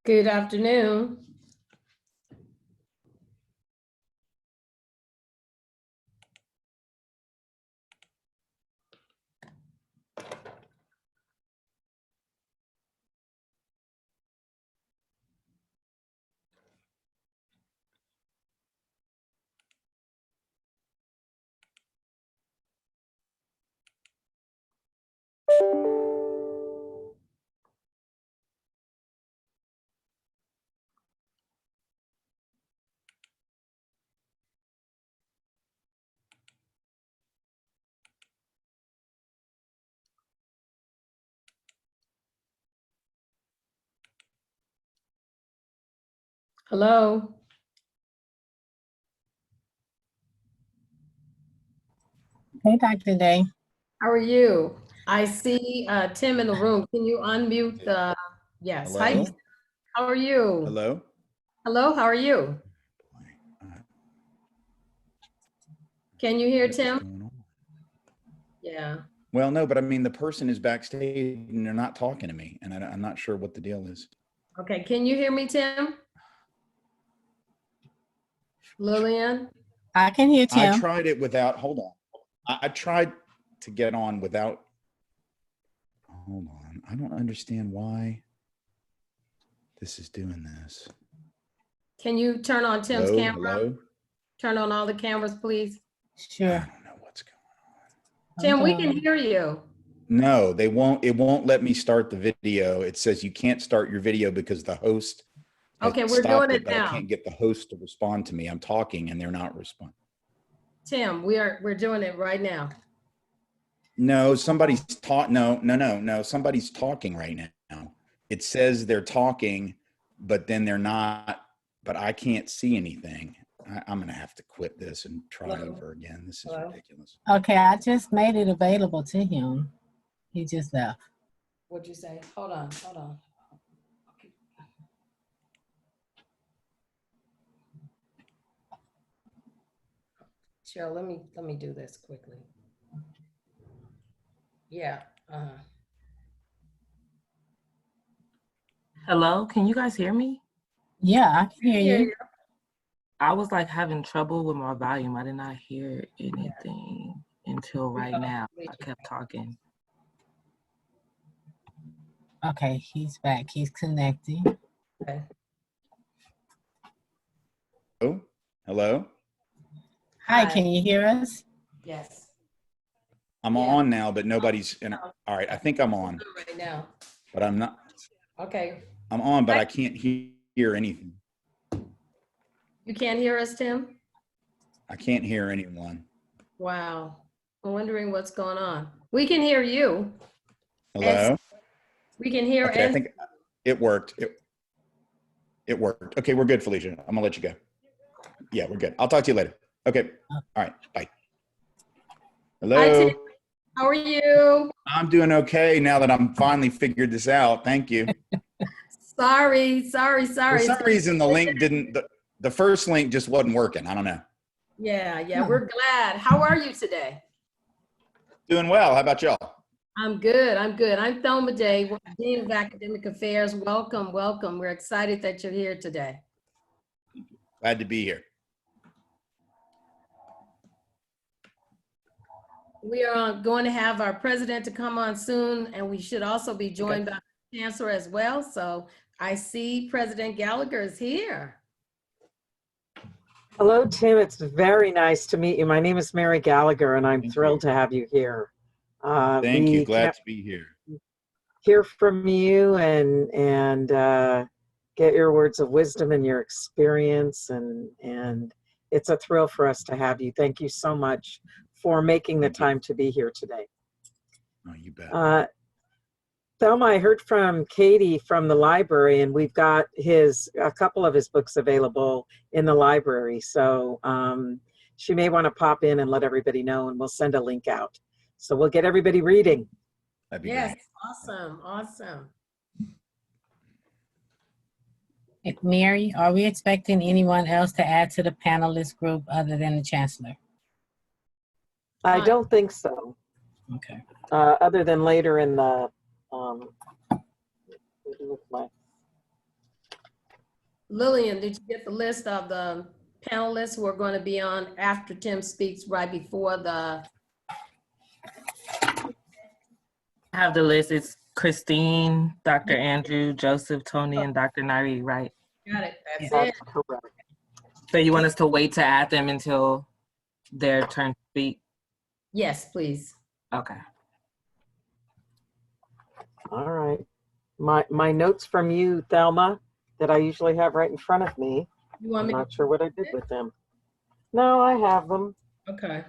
Good afternoon. Hello. Hey, Dr. Day. How are you? I see Tim in the room. Can you unmute the, yes. Hello? Hi, how are you? Hello? Hello, how are you? Can you hear What is Tim? going on? Yeah. Well, no, but I mean, the person is backstage and they're not talking to me, and I'm not sure what the deal is. Okay, can you hear me, Tim? Lillian? I can hear I Tim. tried it without, hold on. I tried to get on without, hold on. I don't understand why this is doing this. Can you turn on Tim's Hello? camera? Hello? Turn on all the cameras, please. I Sure. don't know what's going on. Tim, we Hold can on. hear you. No, it won't let me start the video. It says you can't start your video because the host has Okay, we're stopped doing it but I now. can't get the host to respond to me. I'm talking and they're not responding. Tim, we're doing it right now. No, somebody's no, somebody's talking right now. It says they're talking, but then they're not, but I can't see anything. I'm going to have to quit this and try Hello? over again. This is Hello? ridiculous. Okay, I just made it available to him. He just left. What'd you say? Hold on, hold on. Okay. Cheryl, let me do this quickly. Yeah. Hello, can you guys hear me? Yeah, I can hear Hear you. you. I was like having trouble with my volume. I did not hear anything until right now. I kept talking. Okay, he's back. He's connecting. Okay. Oh, hello? Hi, Hi. can you hear us? Yes. I'm Yeah. on now, but nobody's in. All right, I think I'm on, Right now. but I'm not. Okay. I'm on, but I can't hear anything. You can't hear us, Tim? I can't hear anyone. Wow. I'm wondering what's going on. We can hear you. Hello? We can hear Okay, I and think it worked. It worked. Okay, we're good, Felicia. I'm gonna let you go. Yeah, we're good. I'll talk to you later. Okay. All right. Bye. Hi, Tim. Hello. How are you? I'm doing okay now that I'm finally figured this out. Thank you. Sorry. For some reason, the link didn't, the first link just wasn't working. I don't know. Yeah, we're glad. How are you today? Doing well. How about y'all? I'm good. I'm Thelma Day, Dean of Academic Affairs. Welcome. We're excited that you're here today. Glad to be here. We are going to have our president to come on soon, and we should also be joined by the chancellor as well. So I see President Gallagher is here. Hello, Tim. It's very nice to meet you. My name is Mary Gallagher, and I'm Thank thrilled you. to have you here. Thank you. We Glad can't to be here. hear from you and get your words of wisdom and your experience, and it's a thrill for us to have you. Thank you so much for making the Thank you. time to be here today. Oh, you bet. Thelma, I heard from Katie from the library, and we've got a couple of his books available in the library. So she may want to pop in and let everybody know, and we'll send a link out. So we'll get everybody reading. That'd be Yes, great. awesome. Mary, are we expecting anyone else to add to the panelist group other than the chancellor? I don't think so. Okay. Other than later in the Lillian, did you get the list of the panelists who are going to be on after Tim speaks right before the? I have the list. It's Christine, Dr. Andrew, Joseph, Tony, and Dr. Nari, right? Got it. That's That's it. correct. So you want us to wait to add them until their turn to speak? Yes, please. Okay. All right. My notes from you, Thelma, that I usually have right in front of me. You want I'm me to? not sure what I did with them. No, I have them. Okay.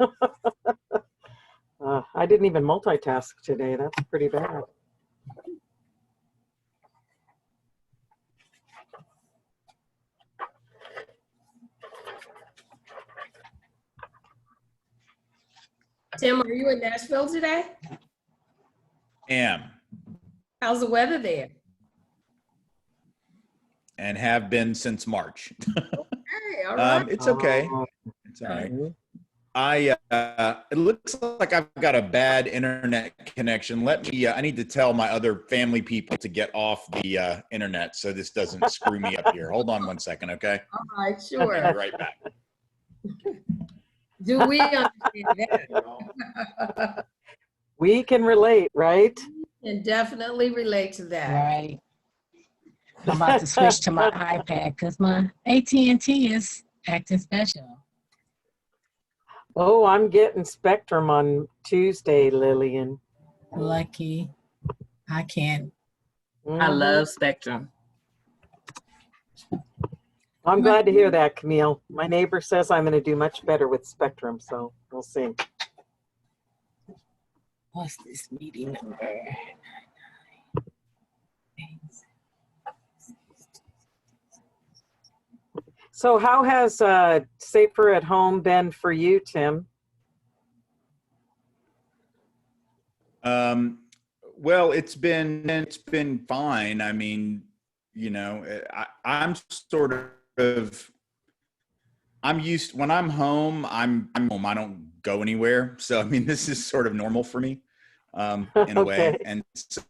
I didn't even multitask today. That's pretty bad. Tim, are you in Nashville today? Am How's the weather there? and have been since March. Hey, all right. It's okay. Oh, It's all right. mhm. It looks like I've got a bad internet connection. I need to tell my other family people to get off the internet so this doesn't screw me up here. Hold on one second, okay? All right, I'll sure. be right back. Do we understand that? We can relate, right? And definitely relate to that. Right. I'm about to switch to my iPad because my AT&T is acting special. Oh, I'm getting Spectrum on Tuesday, Lillian. Lucky. I can't. I Mhm. love Spectrum. I'm glad to hear that, Camille. My neighbor says I'm going to do much better with Spectrum, so we'll see. What's this meeting number? So how has Safer at Home been for you, Tim? Well, it's been fine. I mean, you know, I'm sort of I'm used when I'm home. I'm home. I don't go anywhere. So I mean, this is sort of normal for me, in a way. Okay. And so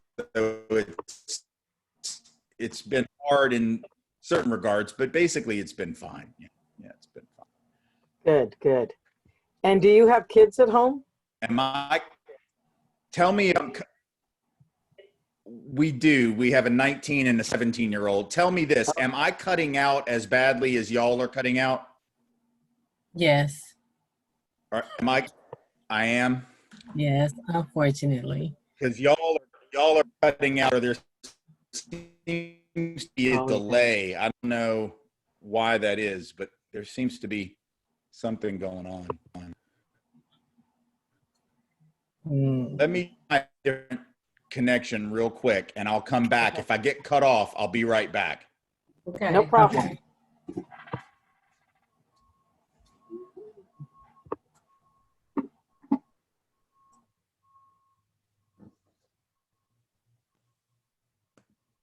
it's been hard in certain regards, but basically it's been fine. Yeah, it's been fine. Good, good. And do you have kids at home? Tell me, we do. We have a 19 and a 17-year-old. Tell me this, am I cutting out as badly as y'all are cutting out? Yes. Or I am? Yes, unfortunately. Because y'all are cutting out, or there seems to be a Oh, yeah. delay. I don't know why that is, but there seems to be something going on. Let me try a different connection real quick, and I'll come back. If I get cut off, I'll be right back. Okay. No problem. Okay.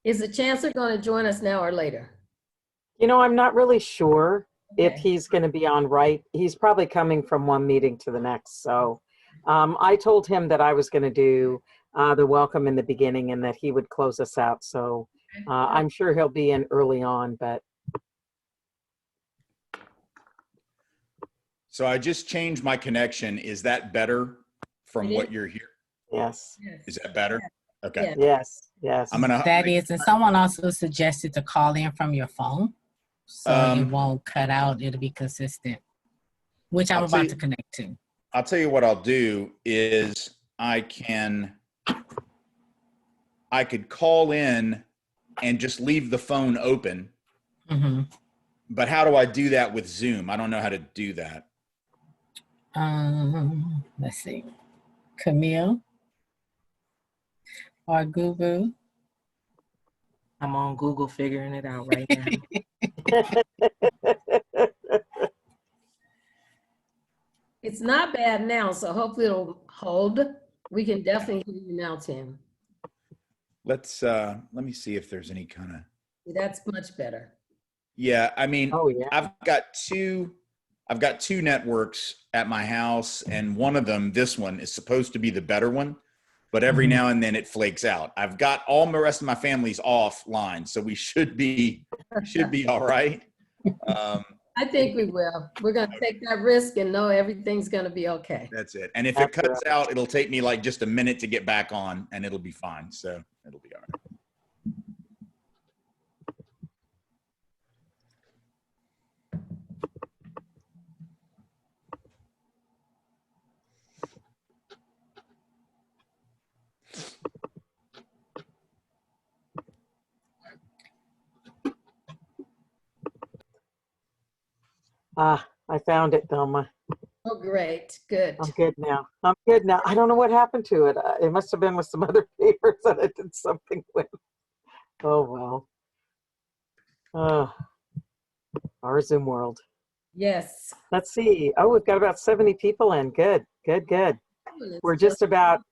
Is the chancellor going to join us now or later? You know, I'm not really sure if Okay. he's going to be on right. He's probably coming from one meeting to the next. So I told him that I was going to do the welcome in the beginning and that he would close us out. So I'm sure he'll be in early on, but So I just changed my connection. Is that better from what you're hearing? yes, Yes. Is that better? Okay. yes, yes. I'm gonna. That is, and someone also suggested to call in from your phone, so it won't cut out. It'll be consistent, which I'm I'll tell about you- to connect to. I'll tell you what I'll do is I could call in and just leave the phone open. Mm-hmm. But how do I do that with Zoom? I don't know how to do that. Let's see, Camille or Guru. I'm on Google figuring it out right now. It's not bad now, so hopefully it'll hold. We can definitely hear you now, Tim. Let me see if there's any kind of. That's much better. Yeah, I mean, Oh, yeah. I've got two networks at my house, and one of them, this one, is supposed to be the better one. but every now and then it flakes out. I've got all the rest of my family's offline, so we should be all right. I think we will. We're going to take that risk and know everything's going to be okay. That's it. And if it cuts out, it'll take me like just a minute to get back on, and it'll be fine. So it'll be all right. I found it, Thelma. Oh, great. Good. I'm good now. I don't know what happened to it. It must have been with some other papers that I did something with. Oh, well. Our Zoom world. Yes. Let's see. Oh, we've got about 70 people in. Good. We've just got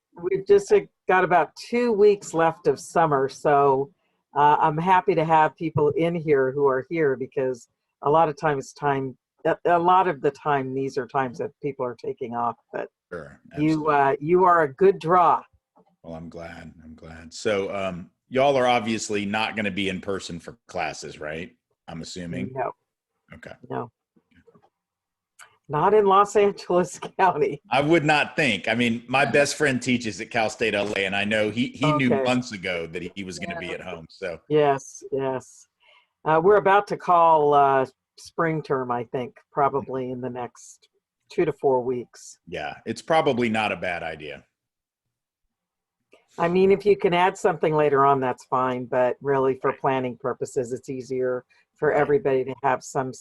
about 2 weeks left of summer. So I'm happy to have people in here who are here, because a lot of the time, these are times that people are taking off, but Sure, you are a good draw. Well, I'm glad. So y'all are obviously not going to be in person for classes, right? I'm assuming. No. Okay. No. Not in Los Angeles County. I would not think. I mean, my best friend teaches at Cal State LA, and I know he knew months ago that he was going to be at home. So Yes. We're about to call spring term, I think, probably in the next 2 to 4 weeks. yeah, it's probably not a bad idea. I mean, if you can add something later on, that's fine. But really, for planning purposes, it's easier for everybody to have some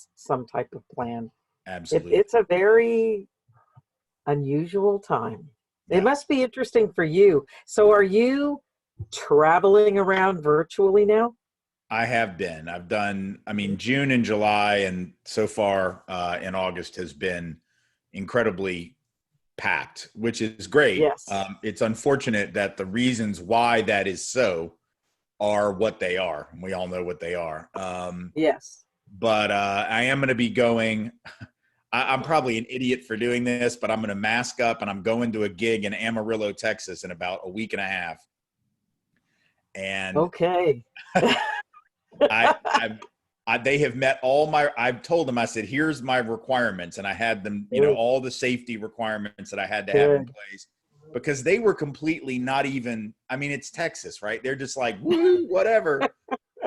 type of plan. Absolutely. It's a very unusual time. Yeah. It must be interesting for you. So are you traveling around virtually now? I have been. I've done, June and July, and so far in August has been incredibly packed, which is great. Yes. It's unfortunate that the reasons why that is so are what they are. We all know what they are. Yes. But I am going to be going. I'm probably an idiot for doing this, but I'm going to mask up, and I'm going to a gig in Amarillo, Texas in about a week and a half. And okay. they have met all my, I've told them, I said, here's my requirements. And I had them, all the safety requirements that I had to have in place, because they were completely not even, it's Texas, right? They're just like, woo, whatever.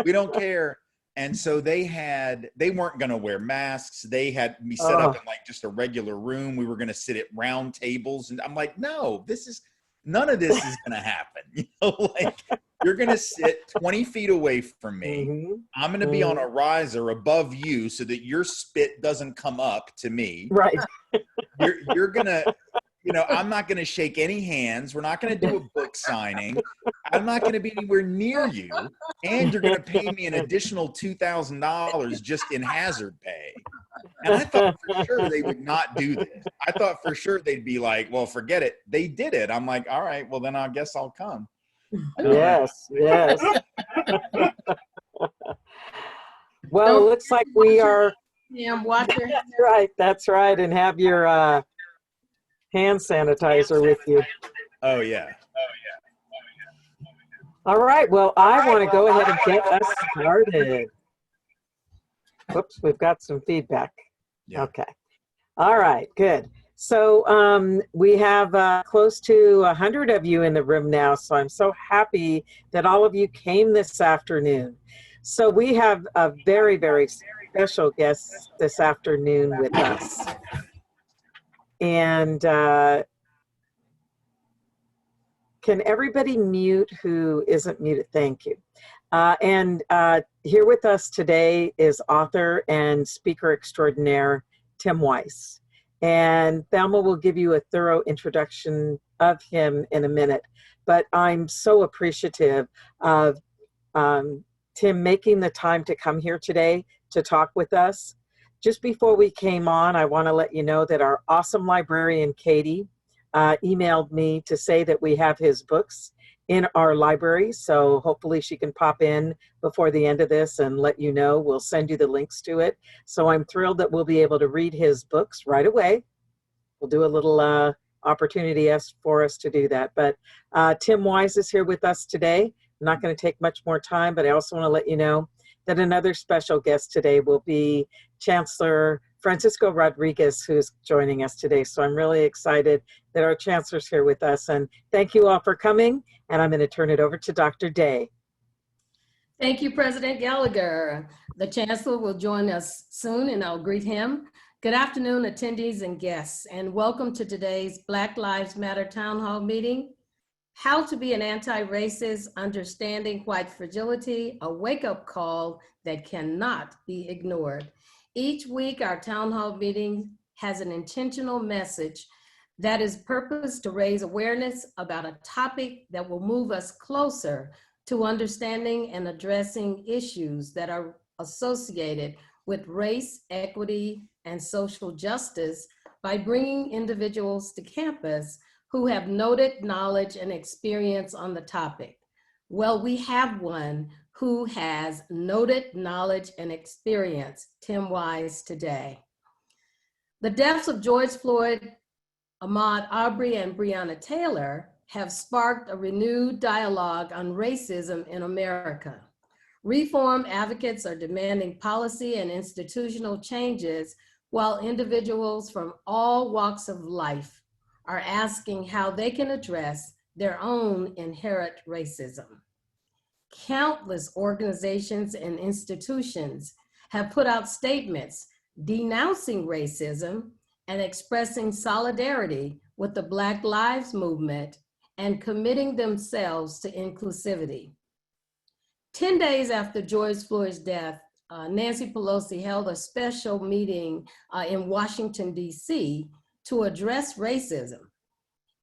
We don't care. And so they weren't going to wear masks. They had me set up in like just a regular room. We were going to sit at round tables. And I'm like, no, none of this is going to happen. Like, you're going to sit 20 feet away from me. Mm-hmm. I'm going to be on a riser above you so that your spit doesn't come up to me. Right. You're going to, I'm not going to shake any hands. We're not going to do a book signing. I'm not going to be anywhere near you. And you're going to pay me an additional $2,000 just in hazard pay. And I thought for sure they would not do this. I thought for sure they'd be like, well, forget it. They did it. I'm like, all right, well, then I guess I'll come. Yes. Well, it looks like we are. Watcher. That's right. And have your hand sanitizer with you. Oh, yeah. All right. Well, I want to go ahead and get us started. Whoops, we've got some feedback. Yeah. Okay. All right, good. So we have close to 100 of you in the room now, so I'm so happy that all of you came this afternoon. So we have a very, very special guest this afternoon with us. And can everybody mute who isn't muted? Thank you. And here with us today is author and speaker extraordinaire, Tim Weiss. And Thelma will give you a thorough introduction of him in a minute. But I'm so appreciative of Tim making the time to come here today to talk with us. Just before we came on, I want to let you know that our awesome librarian, Katie, emailed me to say that we have his books in our library. So hopefully she can pop in before the end of this and let you know. We'll send you the links to it. So I'm thrilled that we'll be able to read his books right away. We'll do a little opportunity for us to do that. But Tim Wise is here with us today. I'm not going to take much more time, but I also want to let you know that another special guest today will be Chancellor Francisco Rodriguez, who's joining us today. So I'm really excited that our Chancellor's here with us. And thank you all for coming. And I'm going to turn it over to Dr. Day. Thank you, President Gallagher. The Chancellor will join us soon, and I'll greet him. Good afternoon, attendees and guests, and welcome to today's Black Lives Matter Town Hall meeting. How to be an anti-racist, understanding white fragility, a wake-up call that cannot be ignored. Each week, our town hall meeting has an intentional message that is purposed to raise awareness about a topic that will move us closer to understanding and addressing issues that are associated with race, equity, and social justice by bringing individuals to campus who have noted knowledge and experience on the topic. Well, we have one who has noted knowledge and experience, Tim Wise, today. The deaths of George Floyd, Ahmaud Arbery, and Breonna Taylor have sparked a renewed dialogue on racism in America. Reform advocates are demanding policy and institutional changes, while individuals from all walks of life are asking how they can address their own inherent racism. Countless organizations and institutions have put out statements denouncing racism and expressing solidarity with the Black Lives Movement and committing themselves to inclusivity. 10 days after George Floyd's death, Nancy Pelosi held a special meeting in Washington, D.C. to address racism.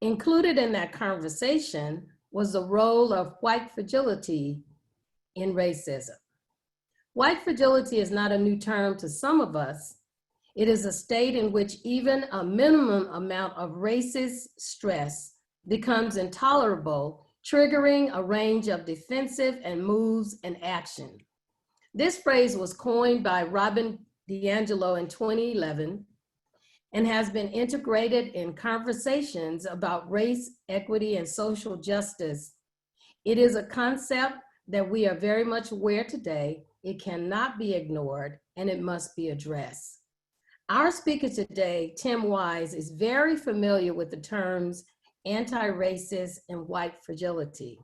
Included in that conversation was the role of white fragility in racism. White fragility is not a new term to some of us. It is a state in which even a minimum amount of racist stress becomes intolerable, triggering a range of defensive and moves and action. This phrase was coined by Robin DiAngelo in 2011 and has been integrated in conversations about race, equity, and social justice. It is a concept that we are very much aware today. It cannot be ignored, and it must be addressed. Our speaker today, Tim Wise, is very familiar with the terms anti-racist and white fragility.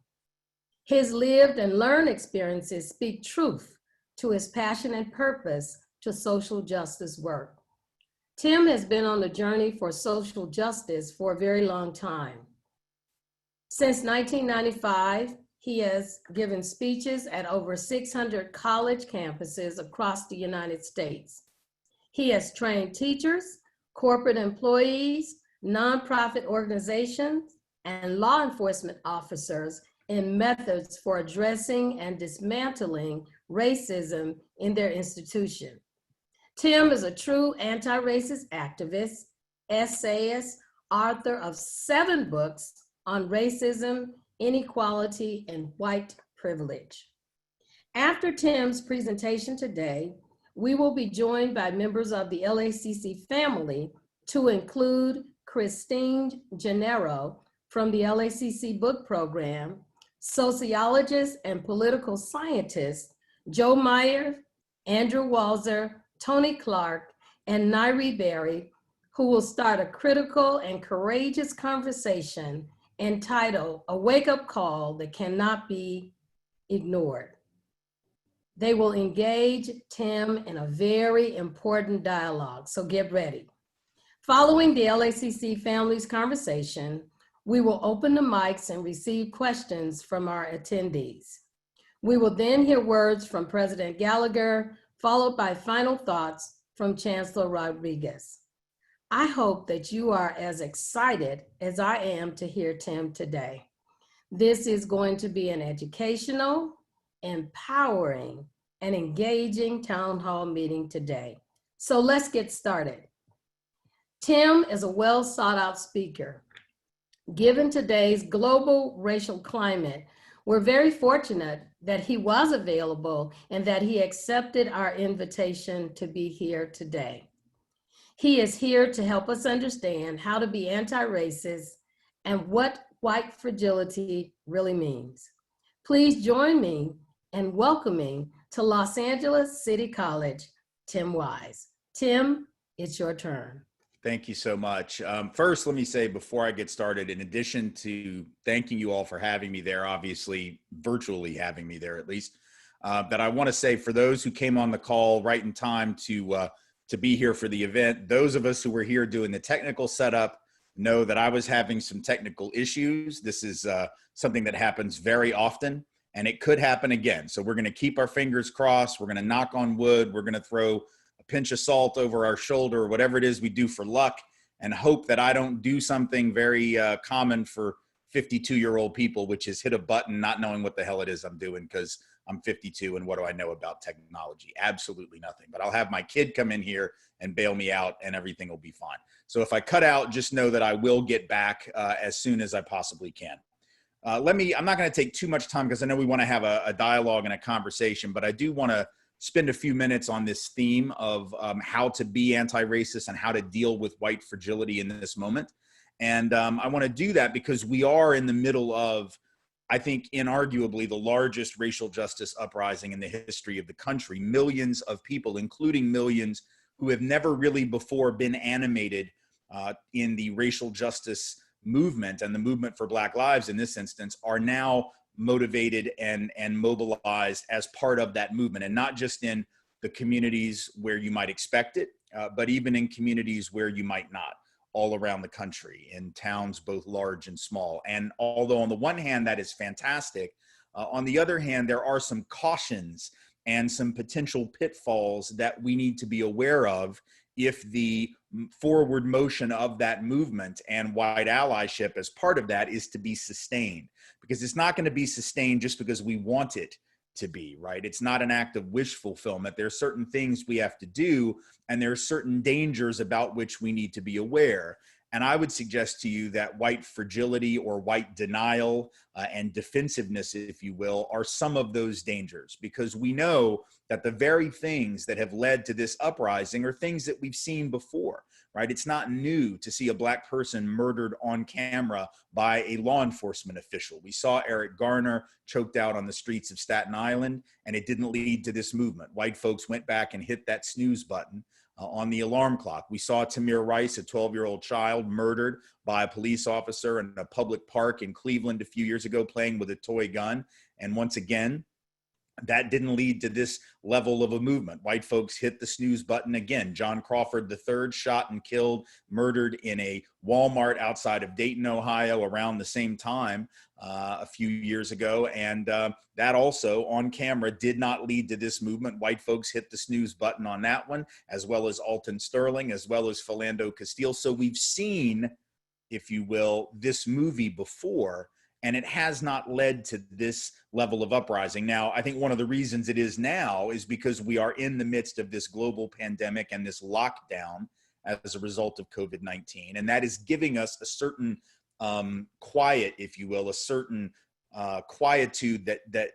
His lived and learned experiences speak truth to his passion and purpose to social justice work. Tim has been on the journey for social justice for a very long time. Since 1995, he has given speeches at over 600 college campuses across the United States. He has trained teachers, corporate employees, nonprofit organizations, and law enforcement officers in methods for addressing and dismantling racism in their institution. Tim is a true anti-racist activist, essayist, author of 7 books on racism, inequality, and white privilege. After Tim's presentation today, we will be joined by members of the LACC family, to include Christine Gennaro from the LACC book program, sociologist and political scientist Joe Meyer, Andrew Walzer, Tony Clark, and Nairi Berry, who will start a critical and courageous conversation entitled A Wake-Up Call That Cannot Be Ignored. They will engage Tim in a very important dialogue, so get ready. Following the LACC family's conversation, we will open the mics and receive questions from our attendees. We will then hear words from President Gallagher, followed by final thoughts from Chancellor Rodriguez. I hope that you are as excited as I am to hear Tim today. This is going to be an educational, empowering, and engaging town hall meeting today. So let's get started. Tim is a well sought out speaker. Given today's global racial climate, we're very fortunate that he was available and that he accepted our invitation to be here today. He is here to help us understand how to be anti-racist and what white fragility really means. Please join me in welcoming to Los Angeles City College, Tim Wise. Tim, it's your turn. Thank you so much. First, let me say before I get started, in addition to thanking you all for having me there, obviously virtually having me there at least, that I want to say for those who came on the call right in time to be here for the event, those of us who were here doing the technical setup know that I was having some technical issues. This is something that happens very often, and it could happen again. So we're going to keep our fingers crossed. We're going to knock on wood. We're going to throw a pinch of salt over our shoulder, or whatever it is we do for luck, and hope that I don't do something very common for 52-year-old people, which is hit a button not knowing what the hell it is I'm doing, because I'm 52 and what do I know about technology? Absolutely nothing. But I'll have my kid come in here and bail me out and everything will be fine. So if I cut out, just know that I will get back as soon as I possibly can. I'm not going to take too much time because I know we want to have a dialogue and a conversation, but I do want to spend a few minutes on this theme of how to be anti-racist and how to deal with white fragility in this moment. And I want to do that because we are in the middle of, I think, inarguably the largest racial justice uprising in the history of the country. Millions of people, including millions who have never really before been animated in the racial justice movement and the movement for Black lives in this instance, are now motivated and mobilized as part of that movement. And not just in the communities where you might expect it, but even in communities where you might not, all around the country, in towns both large and small. And although on the one hand that is fantastic, on the other hand there are some cautions and some potential pitfalls that we need to be aware of if the forward motion of that movement and white allyship as part of that is to be sustained. Because it's not going to be sustained just because we want it to be, right? It's not an act of wish fulfillment. There are certain things we have to do, and there are certain dangers about which we need to be aware. And I would suggest to you that white fragility or white denial and defensiveness, if you will, are some of those dangers, because we know that the very things that have led to this uprising are things that we've seen before, right? It's not new to see a Black person murdered on camera by a law enforcement official. We saw Eric Garner choked out on the streets of Staten Island, and it didn't lead to this movement. White folks went back and hit that snooze button on the alarm clock. We saw Tamir Rice, a 12-year-old child, murdered by a police officer in a public park in Cleveland a few years ago, playing with a toy gun. And once again, that didn't lead to this level of a movement. White folks hit the snooze button again. John Crawford III, shot and killed, murdered in a Walmart outside of Dayton, Ohio, around the same time a few years ago. And that also on camera did not lead to this movement. White folks hit the snooze button on that one, as well as Alton Sterling, as well as Philando Castile. So we've seen, if you will, this movie before, and it has not led to this level of uprising. Now, I think one of the reasons it is now is because we are in the midst of this global pandemic and this lockdown as a result of COVID-19. And that is giving us a certain quiet, if you will, a certain quietude that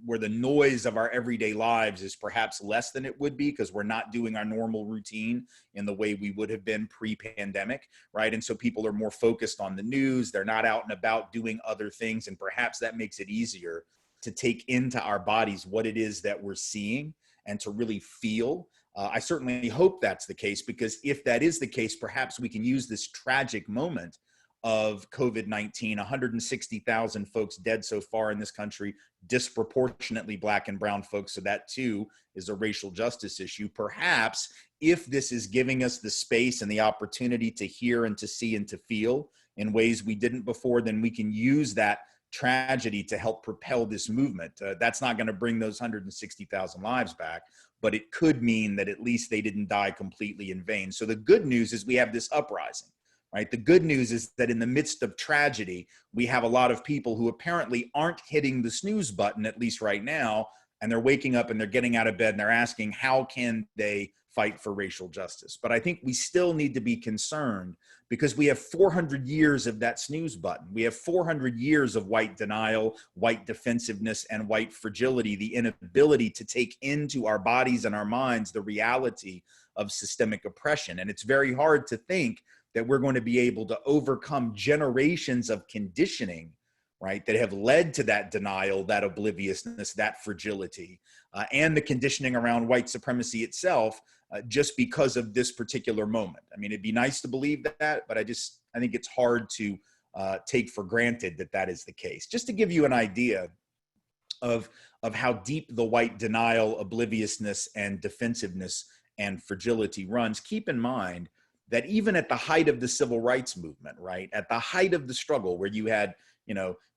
where the noise of our everyday lives is perhaps less than it would be, because we're not doing our normal routine in the way we would have been pre-pandemic, right? And so people are more focused on the news. They're not out and about doing other things, and perhaps that makes it easier to take into our bodies what it is that we're seeing and to really feel. I certainly hope that's the case, because if that is the case, perhaps we can use this tragic moment of COVID-19, 160,000 folks dead so far in this country, disproportionately Black and brown folks. So that too is a racial justice issue. Perhaps if this is giving us the space and the opportunity to hear and to see and to feel in ways we didn't before, then we can use that tragedy to help propel this movement. That's not going to bring those 160,000 lives back, but it could mean that at least they didn't die completely in vain. So the good news is we have this uprising. Right? The good news is that in the midst of tragedy, we have a lot of people who apparently aren't hitting the snooze button, at least right now, and they're waking up and they're getting out of bed and they're asking, how can they fight for racial justice? But I think we still need to be concerned, because we have 400 years of that snooze button. We have 400 years of white denial, white defensiveness, and white fragility, the inability to take into our bodies and our minds the reality of systemic oppression. And it's very hard to think that we're going to be able to overcome generations of conditioning, right, that have led to that denial, that obliviousness, that fragility, and the conditioning around white supremacy itself, just because of this particular moment. I mean, it'd be nice to believe that, but I think it's hard to take for granted that that is the case. Just to give you an idea of how deep the white denial, obliviousness, and defensiveness and fragility runs, keep in mind that even at the height of the civil rights movement, right, at the height of the struggle where you had,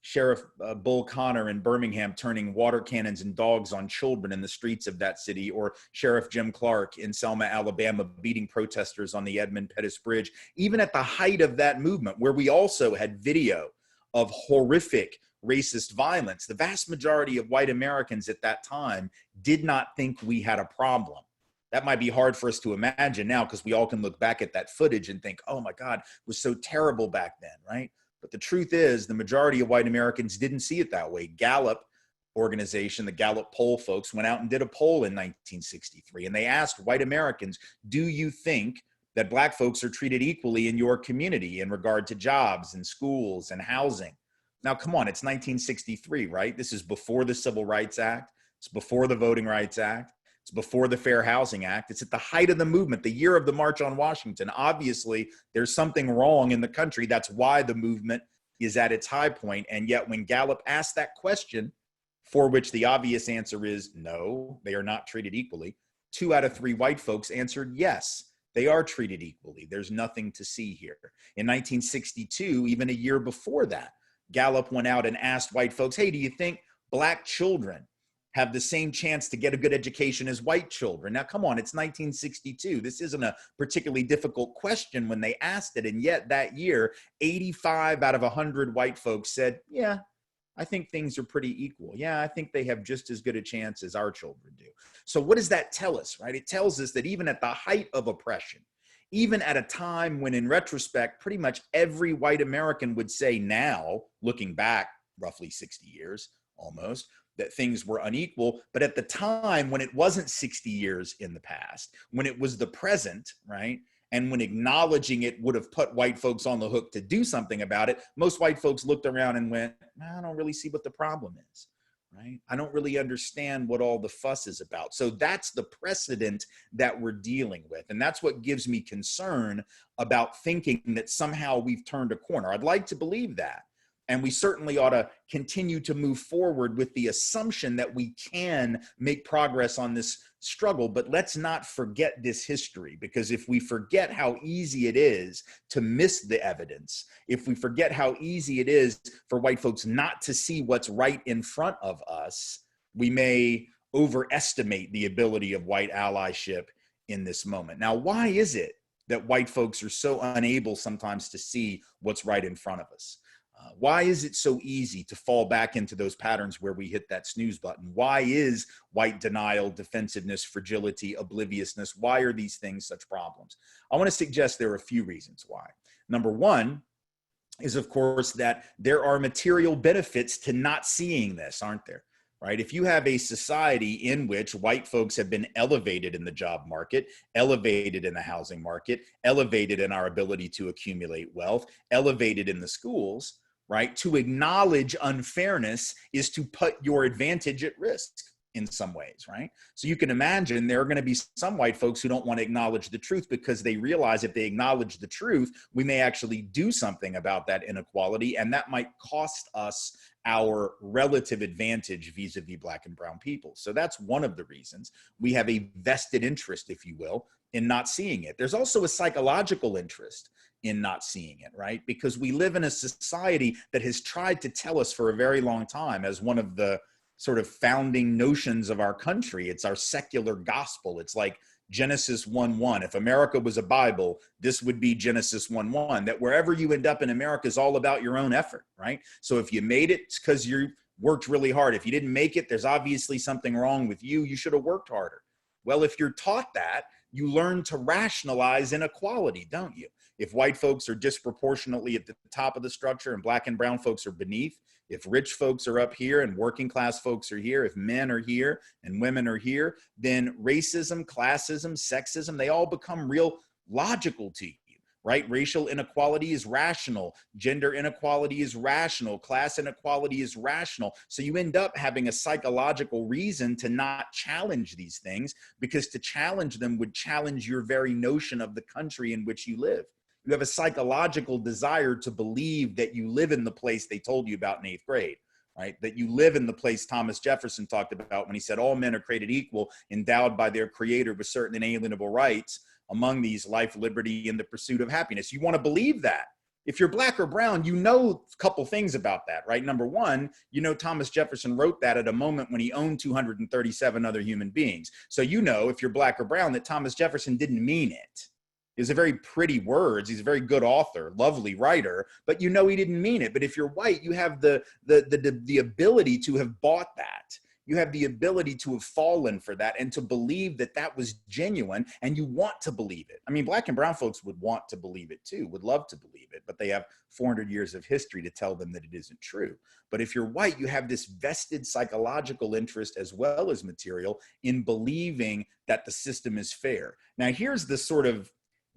Sheriff Bull Connor in Birmingham turning water cannons and dogs on children in the streets of that city, or Sheriff Jim Clark in Selma, Alabama, beating protesters on the Edmund Pettus Bridge, even at the height of that movement, where we also had video of horrific racist violence, the vast majority of white Americans at that time did not think we had a problem. That might be hard for us to imagine now, because we all can look back at that footage and think, oh my God, it was so terrible back then, right? But the truth is, the majority of white Americans didn't see it that way. Gallup organization, the Gallup poll folks, went out and did a poll in 1963, and they asked white Americans, do you think that Black folks are treated equally in your community in regard to jobs and schools and housing? Now, come on, it's 1963, right? This is before the Civil Rights Act. It's before the Voting Rights Act. It's before the Fair Housing Act. It's at the height of the movement, the year of the March on Washington. Obviously, there's something wrong in the country. That's why the movement is at its high point. And yet when Gallup asked that question, for which the obvious answer is no, they are not treated equally, 2 out of 3 white folks answered yes, they are treated equally. There's nothing to see here. In 1962, even a year before that, Gallup went out and asked white folks, hey, do you think Black children have the same chance to get a good education as white children? Now, come on, it's 1962. This isn't a particularly difficult question when they asked it. And yet that year, 85 out of 100 white folks said, yeah, I think things are pretty equal. Yeah, I think they have just as good a chance as our children do. So what does that tell us, right? It tells us that even at the height of oppression, even at a time when in retrospect, pretty much every white American would say now, looking back roughly 60 years almost, that things were unequal. But at the time when it wasn't 60 years in the past, when it was the present, right? And when acknowledging it would have put white folks on the hook to do something about it, most white folks looked around and went, I don't really see what the problem is, right? I don't really understand what all the fuss is about. So that's the precedent that we're dealing with. And that's what gives me concern about thinking that somehow we've turned a corner. I'd like to believe that. And we certainly ought to continue to move forward with the assumption that we can make progress on this struggle. But let's not forget this history, because if we forget how easy it is to miss the evidence, if we forget how easy it is for white folks not to see what's right in front of us, we may overestimate the ability of white allyship in this moment. Now, why is it that white folks are so unable sometimes to see what's right in front of us? Why is it so easy to fall back into those patterns where we hit that snooze button? Why is white denial, defensiveness, fragility, obliviousness, why are these things such problems? I want to suggest there are a few reasons why. Number one is, of course, that there are material benefits to not seeing this, aren't there? Right? If you have a society in which white folks have been elevated in the job market, elevated in the housing market, elevated in our ability to accumulate wealth, elevated in the schools, right? To acknowledge unfairness is to put your advantage at risk in some ways, right? So you can imagine there are going to be some white folks who don't want to acknowledge the truth because they realize if they acknowledge the truth, we may actually do something about that inequality, and that might cost us our relative advantage vis-a-vis Black and brown people. So that's one of the reasons we have a vested interest, if you will, in not seeing it. There's also a psychological interest in not seeing it, right? Because we live in a society that has tried to tell us for a very long time, as one of the sort of founding notions of our country, it's our secular gospel. It's like Genesis 1:1. If America was a Bible, this would be Genesis 1:1, that wherever you end up in America is all about your own effort, right? So if you made it, it's because you worked really hard. If you didn't make it, there's obviously something wrong with you. You should have worked harder. Well, if you're taught that, you learn to rationalize inequality, don't you? if white folks are disproportionately at the top of the structure and black and brown folks are beneath, if rich folks are up here and working class folks are here, if men are here and women are here, then racism, classism, sexism, they all become real logical to you. Right? Racial inequality is rational. Gender inequality is rational. Class inequality is rational. So you end up having a psychological reason to not challenge these things, because to challenge them would challenge your very notion of the country in which you live. You have a psychological desire to believe that you live in the place they told you about in 8th grade. Right? That you live in the place Thomas Jefferson talked about when he said all men are created equal, endowed by their creator with certain inalienable rights, among these life, liberty, and the pursuit of happiness. You want to believe that. If you're black or brown, you know a couple things about that, right? Number one, you know Thomas Jefferson wrote that at a moment when he owned 237 other human beings. So you know, if you're black or brown, that Thomas Jefferson didn't mean it. It's a very pretty words. He's a very good author, lovely writer, but you know he didn't mean it. But if you're white, you have the ability to have bought that. You have the ability to have fallen for that and to believe that that was genuine, and you want to believe it. I mean, black and brown folks would want to believe it too, would love to believe it, but they have 400 years of history to tell them that it isn't true. But if you're white, you have this vested psychological interest as well as material in believing that the system is fair. Now, here's the sort of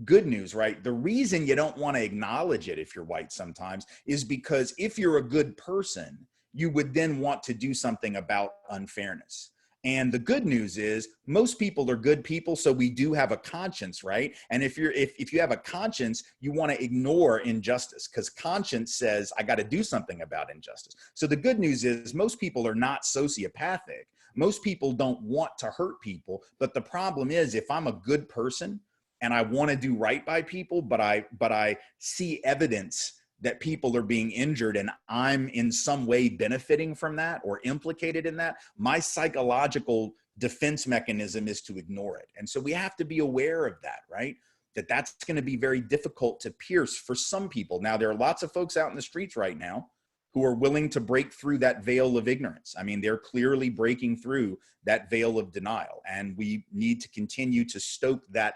good news, right? The reason you don't want to acknowledge it if you're white sometimes is because if you're a good person, you would then want to do something about unfairness. And the good news is most people are good people, so we do have a conscience, right? And if you have a conscience, you want to ignore injustice because conscience says I got to do something about injustice. So the good news is most people are not sociopathic. Most people don't want to hurt people, but the problem is if I'm a good person and I want to do right by people, but I see evidence that people are being injured and I'm in some way benefiting from that or implicated in that, my psychological defense mechanism is to ignore it. And so we have to be aware of that, right? That's going to be very difficult to pierce for some people. Now, there are lots of folks out in the streets right now who are willing to break through that veil of ignorance. I mean, they're clearly breaking through that veil of denial. And we need to continue to stoke that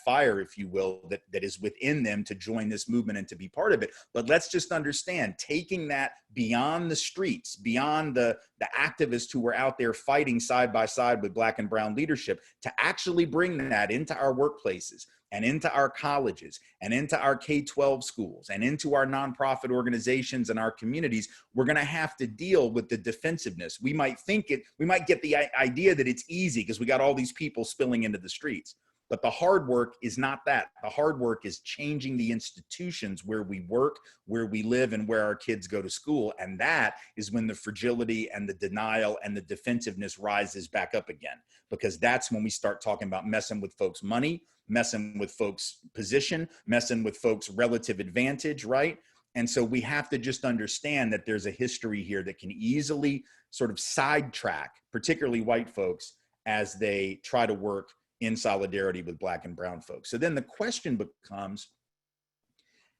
fire, if you will, that is within them to join this movement and to be part of it. But let's just understand, taking that beyond the streets, beyond the activists who were out there fighting side by side with black and brown leadership, to actually bring that into our workplaces and into our colleges and into our K-12 schools and into our nonprofit organizations and our communities, we're going to have to deal with the defensiveness. We might get the idea that it's easy because we got all these people spilling into the streets. But the hard work is not that. The hard work is changing the institutions where we work, where we live, and where our kids go to school. And that is when the fragility and the denial and the defensiveness rises back up again, because that's when we start talking about messing with folks' money, messing with folks' position, messing with folks' relative advantage, right? And so we have to just understand that there's a history here that can easily sort of sidetrack, particularly white folks, as they try to work in solidarity with black and brown folks. So then the question becomes,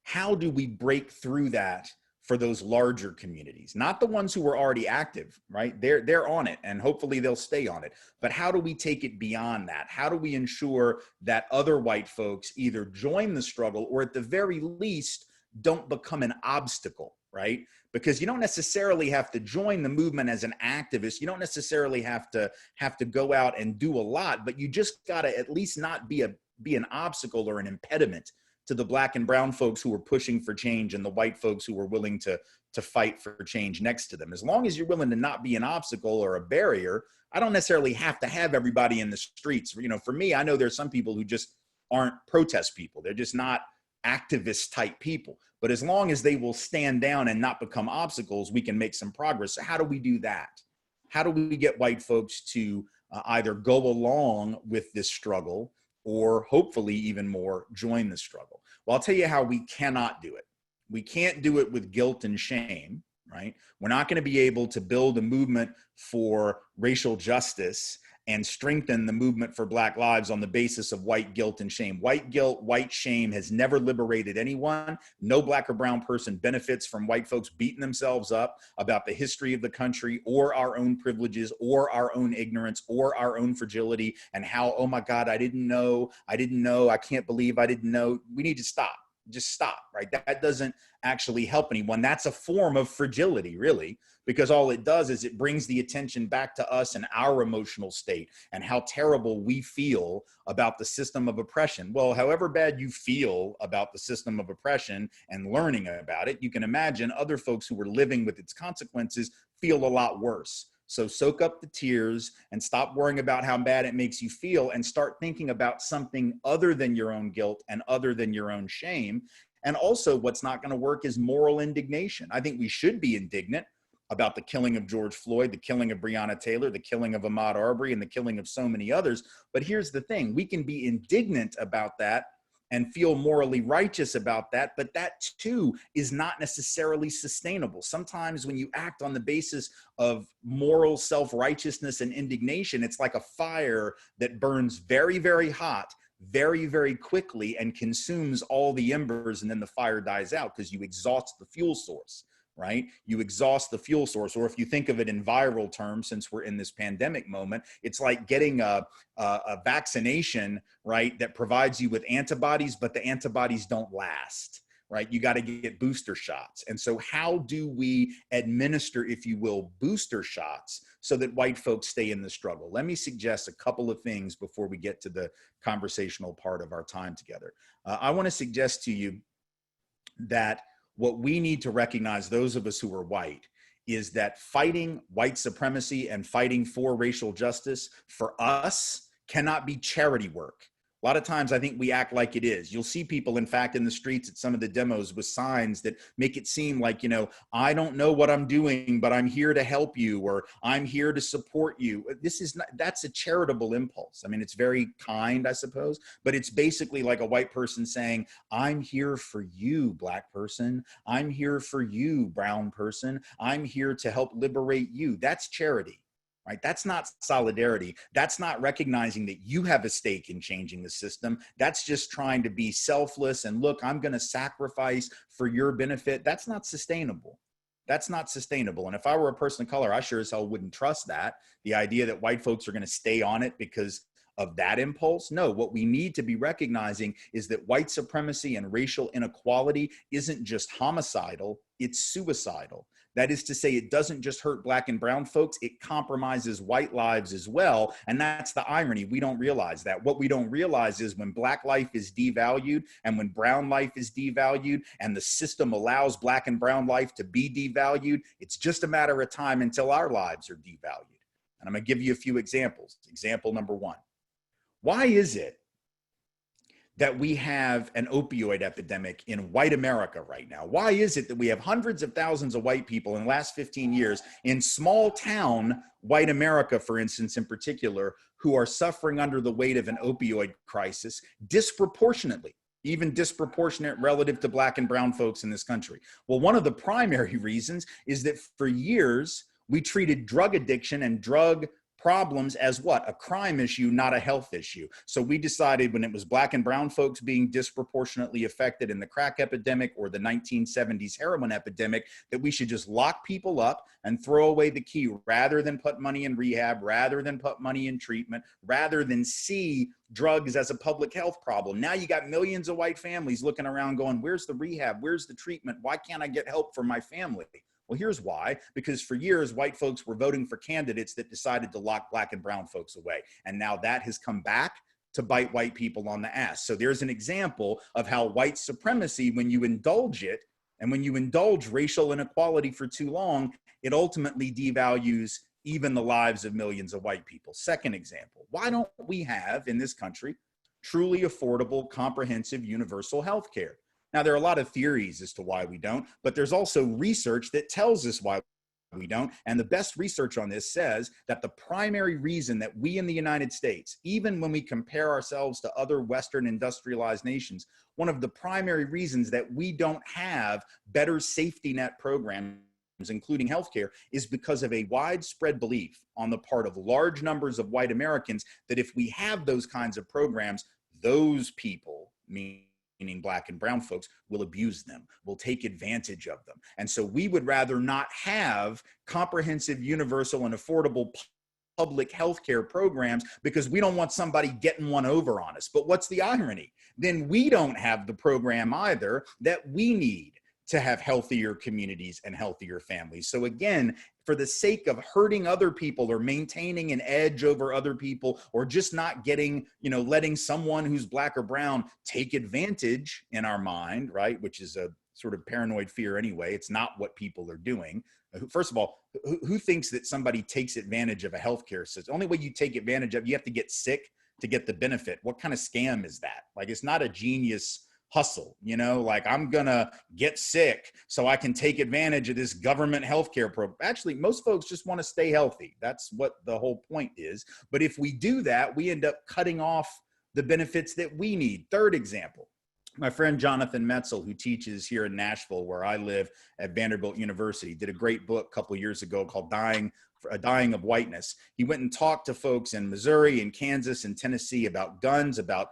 how do we break through that for those larger communities? Not the ones who are already active, right? They're on it and hopefully they'll stay on it. But how do we take it beyond that? How do we ensure that other white folks either join the struggle or at the very least don't become an obstacle, right? Because you don't necessarily have to join the movement as an activist. You don't necessarily have to go out and do a lot, but you just got to at least not be an obstacle or an impediment to the black and brown folks who are pushing for change and the white folks who are willing to fight for change next to them. As long as you're willing to not be an obstacle or a barrier, I don't necessarily have to have everybody in the streets. You know, for me, I know there's some people who just aren't protest people. They're just not activist type people. But as long as they will stand down and not become obstacles, we can make some progress. So how do we do that? How do we get white folks to either go along with this struggle or hopefully even more join the struggle? Well, I'll tell you how we cannot do it. We can't do it with guilt and shame, right? We're not going to be able to build a movement for racial justice and strengthen the movement for Black lives on the basis of white guilt and shame. White guilt, white shame has never liberated anyone. No black or brown person benefits from white folks beating themselves up about the history of the country or our own privileges or our own ignorance or our own fragility and how, oh my God, I didn't know, I can't believe I didn't know. We need to stop. just stop, right? That doesn't actually help anyone. That's a form of fragility, really, because all it does is it brings the attention back to us and our emotional state and how terrible we feel about the system of oppression. Well, however bad you feel about the system of oppression and learning about it, you can imagine other folks who are living with its consequences feel a lot worse. So soak up the tears and stop worrying about how bad it makes you feel and start thinking about something other than your own guilt and other than your own shame. And also, what's not going to work is moral indignation. I think we should be indignant about the killing of George Floyd, the killing of Breonna Taylor, the killing of Ahmaud Arbery, and the killing of so many others. But here's the thing, we can be indignant about that and feel morally righteous about that, but that too is not necessarily sustainable. Sometimes when you act on the basis of moral self-righteousness and indignation, it's like a fire that burns very, very hot, very, very quickly, and consumes all the embers, and then the fire dies out because you exhaust the fuel source. Right? You exhaust the fuel source. Or if you think of it in viral terms, since we're in this pandemic moment, it's like getting a vaccination, right, that provides you with antibodies, but the antibodies don't last, right? You got to get booster shots. And so how do we administer, if you will, booster shots so that white folks stay in the struggle? Let me suggest a couple of things before we get to the conversational part of our time together. I want to suggest to you that what we need to recognize, those of us who are white, is that fighting white supremacy and fighting for racial justice for us cannot be charity work. A lot of times I think we act like it is. You'll see people, in fact, in the streets at some of the demos with signs that make it seem like, you know, I don't know what I'm doing, but I'm here to help you, or I'm here to support you. This is not, that's a charitable impulse. I mean, it's very kind, I suppose, but it's basically like a white person saying, I'm here for you, black person. I'm here for you, brown person. I'm here to help liberate you. That's charity. Right? That's not solidarity. That's not recognizing that you have a stake in changing the system. That's just trying to be selfless and look, I'm going to sacrifice for your benefit. That's not sustainable. That's not sustainable. And if I were a person of color, I sure as hell wouldn't trust that. The idea that white folks are going to stay on it because of that impulse. No, what we need to be recognizing is that white supremacy and racial inequality isn't just homicidal, it's suicidal. That is to say, it doesn't just hurt black and brown folks, it compromises white lives as well. And that's the irony. We don't realize that. What we don't realize is when black life is devalued and when brown life is devalued and the system allows black and brown life to be devalued, it's just a matter of time until our lives are devalued. And I'm going to give you a few examples. Example number one. Why is it that we have an opioid epidemic in white America right now? Why is it that we have hundreds of thousands of white people in the last 15 years in small town white America, for instance, in particular, who are suffering under the weight of an opioid crisis disproportionately, even disproportionate relative to black and brown folks in this country? Well, one of the primary reasons is that for years, we treated drug addiction and drug problems as what? A crime issue, not a health issue. So we decided when it was black and brown folks being disproportionately affected in the crack epidemic or the 1970s heroin epidemic, that we should just lock people up and throw away the key rather than put money in rehab, rather than put money in treatment, rather than see drugs as a public health problem. Now you got millions of white families looking around going, where's the rehab? Where's the treatment? Why can't I get help for my family? Well, here's why. Because for years, white folks were voting for candidates that decided to lock black and brown folks away. And now that has come back to bite white people on the ass. So there's an example of how white supremacy, when you indulge it, and when you indulge racial inequality for too long, it ultimately devalues even the lives of millions of white people. Second example, why don't we have in this country truly affordable, comprehensive, universal health care? Now, there are a lot of theories as to why we don't, but there's also research that tells us why we don't. And the best research on this says that the primary reason that we in the United States, even when we compare ourselves to other Western industrialized nations, one of the primary reasons that we don't have better safety net programs, including healthcare, is because of a widespread belief on the part of large numbers of white Americans that if we have those kinds of programs, those people, meaning black and brown folks, will abuse them, will take advantage of them. And so we would rather not have comprehensive, universal, and affordable public health care programs because we don't want somebody getting one over on us. But what's the irony? Then we don't have the program either that we need to have healthier communities and healthier families. So again, for the sake of hurting other people or maintaining an edge over other people, or just not getting, letting someone who's black or brown take advantage in our mind, right? Which is a sort of paranoid fear anyway. It's not what people are doing. First of all, who thinks that somebody takes advantage of a healthcare system? The only way you take advantage of, you have to get sick to get the benefit. What kind of scam is that? Like, it's not a genius hustle, like I'm gonna get sick so I can take advantage of this government healthcare program. Actually, most folks just want to stay healthy. That's what the whole point is. But if we do that, we end up cutting off the benefits that we need. Third example, my friend Jonathan Metzel, who teaches here in Nashville, where I live at Vanderbilt University, did a great book a couple of years ago called Dying of Whiteness. He went and talked to folks in Missouri and Kansas and Tennessee about guns, about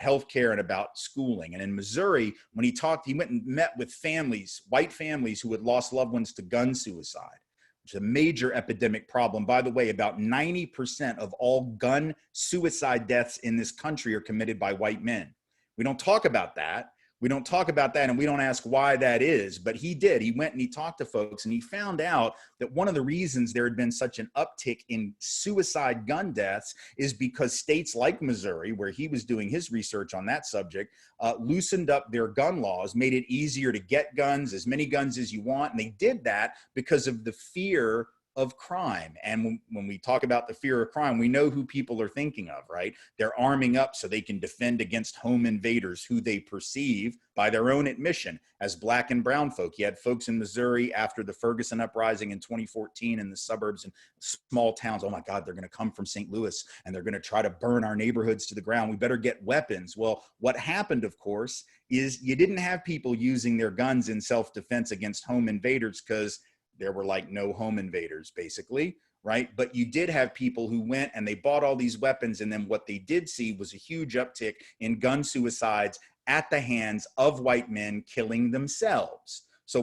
healthcare, and about schooling. And in Missouri, when he talked, he went and met with families, white families who had lost loved ones to gun suicide, which is a major epidemic problem. By the way, about 90% of all gun suicide deaths in this country are committed by white men. We don't talk about that. And we don't ask why that is, but he did. He went and he talked to folks, and he found out that one of the reasons there had been such an uptick in suicide gun deaths is because states like Missouri, where he was doing his research on that subject, loosened up their gun laws, made it easier to get guns, as many guns as you want. And they did that because of the fear of crime. And when we talk about the fear of crime, we know who people are thinking of, right? They're arming up so they can defend against home invaders who they perceive, by their own admission, as black and brown folk. You had folks in Missouri after the Ferguson uprising in 2014 in the suburbs and small towns. Oh my God, they're going to come from St. Louis and they're going to try to burn our neighborhoods to the ground. We better get weapons. Well, what happened, of course, is you didn't have people using their guns in self-defense against home invaders because there were like no home invaders, basically, right? But you did have people who went and they bought all these weapons, and then what they did see was a huge uptick in gun suicides at the hands of white men killing themselves. So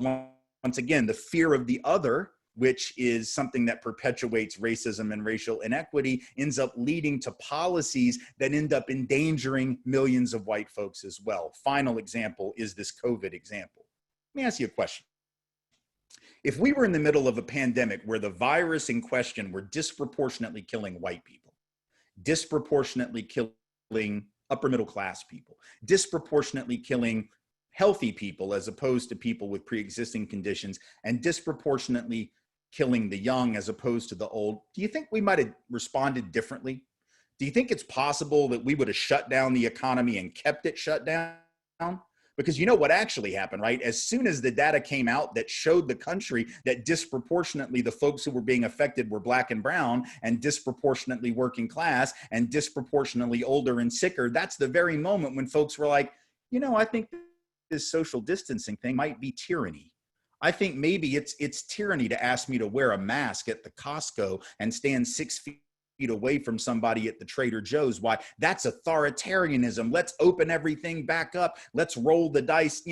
once again, the fear of the other, which is something that perpetuates racism and racial inequity, ends up leading to policies that end up endangering millions of white folks as well. Final example is this COVID example. Let me ask you a question. If we were in the middle of a pandemic where the virus in question were disproportionately killing white people, disproportionately killing upper middle class people, disproportionately killing healthy people as opposed to people with pre-existing conditions, and disproportionately killing the young as opposed to the old, do you think we might have responded differently? Do you think it's possible that we would have shut down the economy and kept it shut down? Because you know what actually happened, right? As soon as the data came out that showed the country that disproportionately the folks who were being affected were black and brown, and disproportionately working class, and disproportionately older and sicker, that's the very moment when folks were like, I think this social distancing thing might be tyranny. I think maybe it's tyranny to ask me to wear a mask at the Costco and stand 6 feet away from somebody at the Trader Joe's. Why? That's authoritarianism. Let's open everything back up. Let's roll the dice.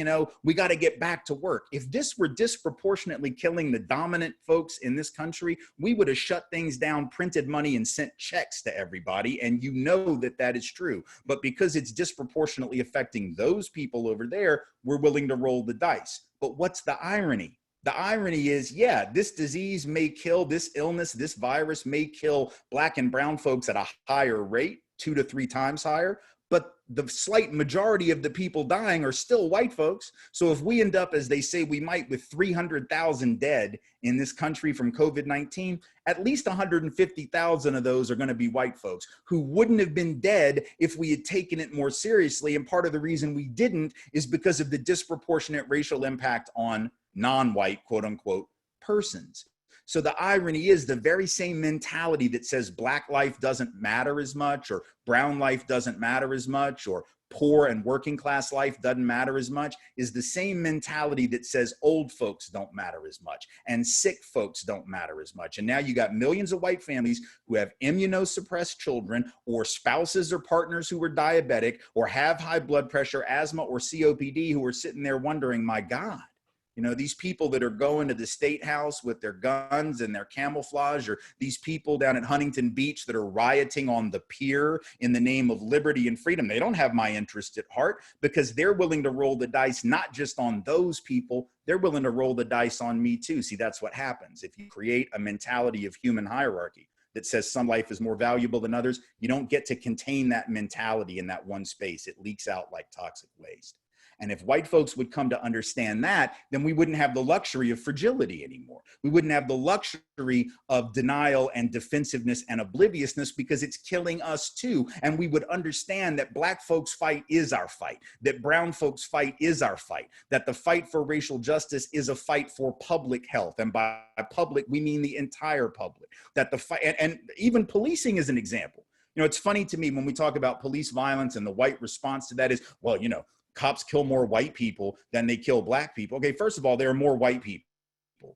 We got to get back to work. If this were disproportionately killing the dominant folks in this country, we would have shut things down, printed money, and sent checks to everybody. And that is true. But because it's disproportionately affecting those people over there, we're willing to roll the dice. But what's the irony? The irony is, this disease may kill, this illness, this virus may kill black and brown folks at a higher rate, 2 to 3 times higher, but the slight majority of the people dying are still white folks. So if we end up, as they say we might, with 300,000 dead in this country from COVID-19, at least 150,000 of those are going to be white folks who wouldn't have been dead if we had taken it more seriously. And part of the reason we didn't is because of the disproportionate racial impact on non-white, quote unquote, persons. So the irony is the very same mentality that says black life doesn't matter as much, or brown life doesn't matter as much, or poor and working class life doesn't matter as much, is the same mentality that says old folks don't matter as much and sick folks don't matter as much. And now you got millions of white families who have immunosuppressed children, or spouses or partners who are diabetic, or have high blood pressure, asthma, or COPD, who are sitting there wondering, my God, You know, these people that are going to the state house with their guns and their camouflage, or these people down at Huntington Beach that are rioting on the pier in the name of liberty and freedom, they don't have my interest at heart, because they're willing to roll the dice, not just on those people, they're willing to roll the dice on me too. See, that's what happens. If you create a mentality of human hierarchy that says some life is more valuable than others, you don't get to contain that mentality in that one space. It leaks out like toxic waste. And if white folks would come to understand that, then we wouldn't have the luxury of fragility anymore. We wouldn't have the luxury of denial and defensiveness and obliviousness, because it's killing us too. And we would understand that Black folks' fight is our fight, that brown folks' fight is our fight, that the fight for racial justice is a fight for public health. And by public, we mean the entire public. That the fight, and even policing is an example. You know, it's funny to me when we talk about police violence and the white response to that is, well, you know, cops kill more white people than they kill Black people. Okay, first of all, there are more white people.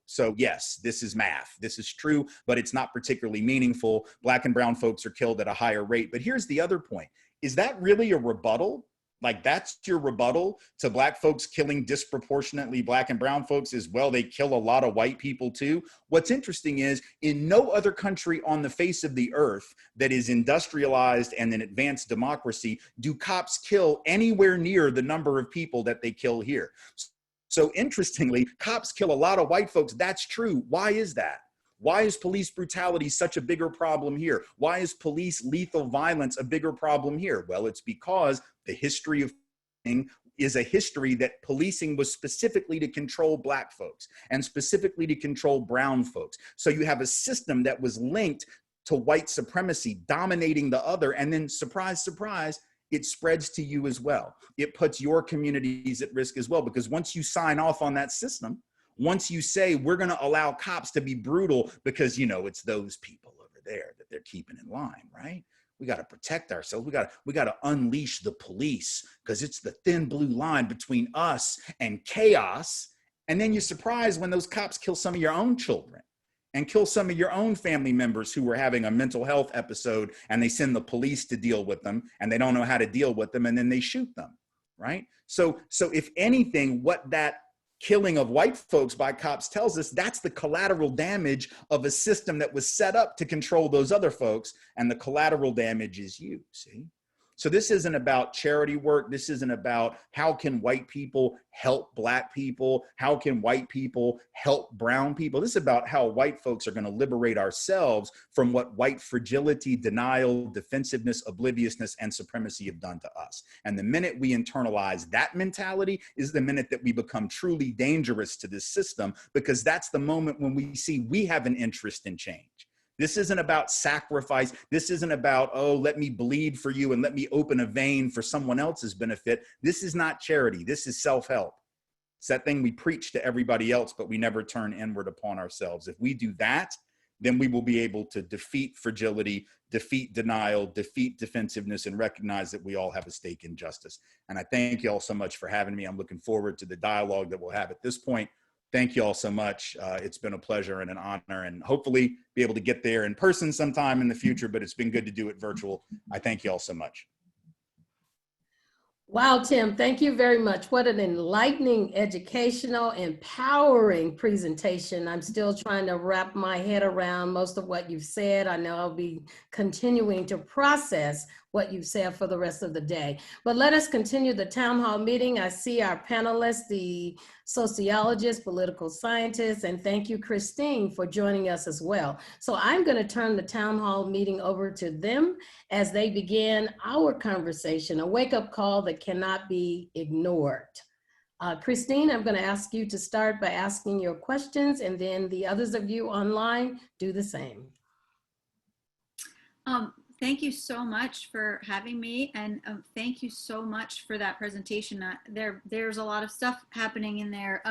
So yes, this is math. This is true, but it's not particularly meaningful. Black and brown folks are killed at a higher rate. But here's the other point. Is that really a rebuttal? Like, that's your rebuttal to Black folks killing disproportionately Black and brown folks is, well, they kill a lot of white people too. What's interesting is, in no other country on the face of the earth that is industrialized and an advanced democracy do cops kill anywhere near the number of people that they kill here. So interestingly, cops kill a lot of white folks. That's true. Why is that? Why is police brutality such a bigger problem here? Why is police lethal violence a bigger problem here? Well, it's because the history of is a history that policing was specifically to control Black folks and specifically to control brown folks. So you have a system that was linked to white supremacy dominating the other, and then surprise, surprise, it spreads to you as well. It puts your communities at risk as well, because once you sign off on that system, once you say we're going to allow cops to be brutal because, you know, it's those people over there that they're keeping in line, right? We got to protect ourselves. We got to unleash the police because it's the thin blue line between us and chaos. And then you're surprised when those cops kill some of your own children and kill some of your own family members who were having a mental health episode, and they send the police to deal with them and they don't know how to deal with them, and then they shoot them, right? So if anything, what that killing of white folks by cops tells us, that's the collateral damage of a system that was set up to control those other folks, and the collateral damage is you, see? So this isn't about charity work. This isn't about how can white people help Black people? How can white people help brown people? This is about how white folks are going to liberate ourselves from what white fragility, denial, defensiveness, obliviousness, and supremacy have done to us. And the minute we internalize that mentality is the minute that we become truly dangerous to this system, because that's the moment when we see we have an interest in change. This isn't about sacrifice. This isn't about, oh, let me bleed for you and let me open a vein for someone else's benefit. This is not charity. This is self-help. It's that thing we preach to everybody else, but we never turn inward upon ourselves. If we do that, then we will be able to defeat fragility, defeat denial, defeat defensiveness, and recognize that we all have a stake in justice. And I thank you all so much for having me. I'm looking forward to the dialogue that we'll have at this point. Thank you all so much. It's been a pleasure and an honor, and hopefully be able to get there in person sometime in the future, but it's been good to do it virtual. I thank you all so much. Wow, Tim, thank you very much. What an enlightening, educational, empowering presentation. I'm still trying to wrap my head around most of what you've said. I know I'll be continuing to process what you've said for the rest of the day. But let us continue the town hall meeting. I see our panelists, the sociologists, political scientists, and thank you, Christine, for joining us as well. So I'm going to turn the town hall meeting over to them as they begin our conversation, a wake-up call that cannot be ignored. Christine, I'm going to ask you to start by asking your questions, and then the others of you online do the same. Thank you so much for having me, and thank you so much for that presentation. There's a lot of stuff happening in there.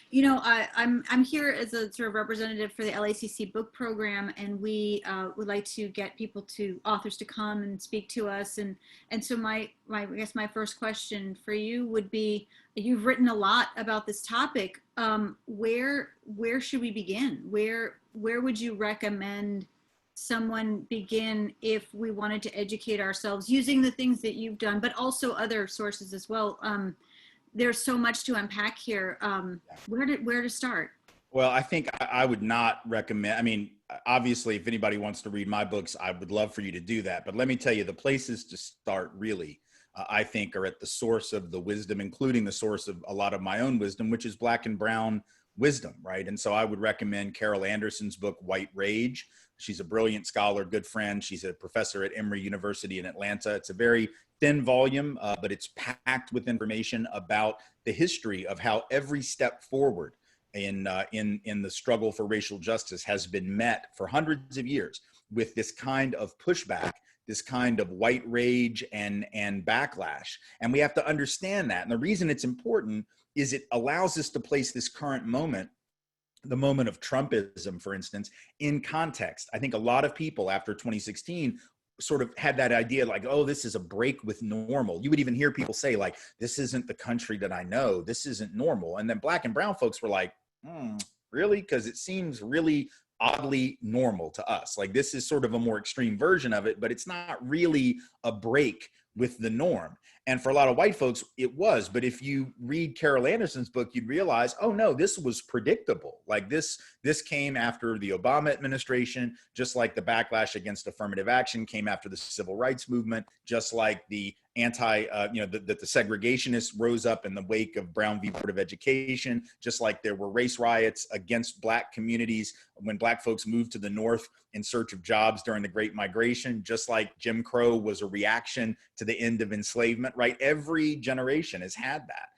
You know, I'm here as a sort of representative for the LACC book program, and we would like to get authors to come and speak to us. And so I guess my first question for you would be, you've written a lot about this topic. Where should we begin? Where would you recommend someone begin if we wanted to educate ourselves using the things that you've done, but also other sources as well? there's so much to unpack here. Where to start? Well, I think I would not recommend, I mean, obviously, if anybody wants to read my books, I would love for you to do that. But let me tell you, the places to start really, I think, are at the source of the wisdom, including the source of a lot of my own wisdom, which is Black and brown wisdom, right? And so I would recommend Carol Anderson's book, White Rage. She's a brilliant scholar, good friend. She's a professor at Emory University in Atlanta. It's a very thin volume, but it's packed with information about the history of how every step forward in the struggle for racial justice has been met for hundreds of years with this kind of pushback, this kind of white rage and backlash. And we have to understand that. And the reason it's important is it allows us to place this current moment, the moment of Trumpism, for instance, in context. I think a lot of people after 2016 sort of had that idea like, oh, this is a break with normal. You would even hear people say like, this isn't the country that I know. This isn't normal. And then Black and brown folks were like, really? Because it seems really oddly normal to us. Like this is sort of a more extreme version of it, but it's not really a break with the norm. And for a lot of white folks, it was. But if you read Carol Anderson's book, you'd realize, oh no, this was predictable. Like this came after the Obama administration, just like the backlash against affirmative action came after the civil rights movement, just like the the segregationists rose up in the wake of Brown v. Board of Education, just like there were race riots against Black communities when Black folks moved to the North in search of jobs during the Great Migration, just like Jim Crow was a reaction to the end of enslavement, right? Every generation has had that.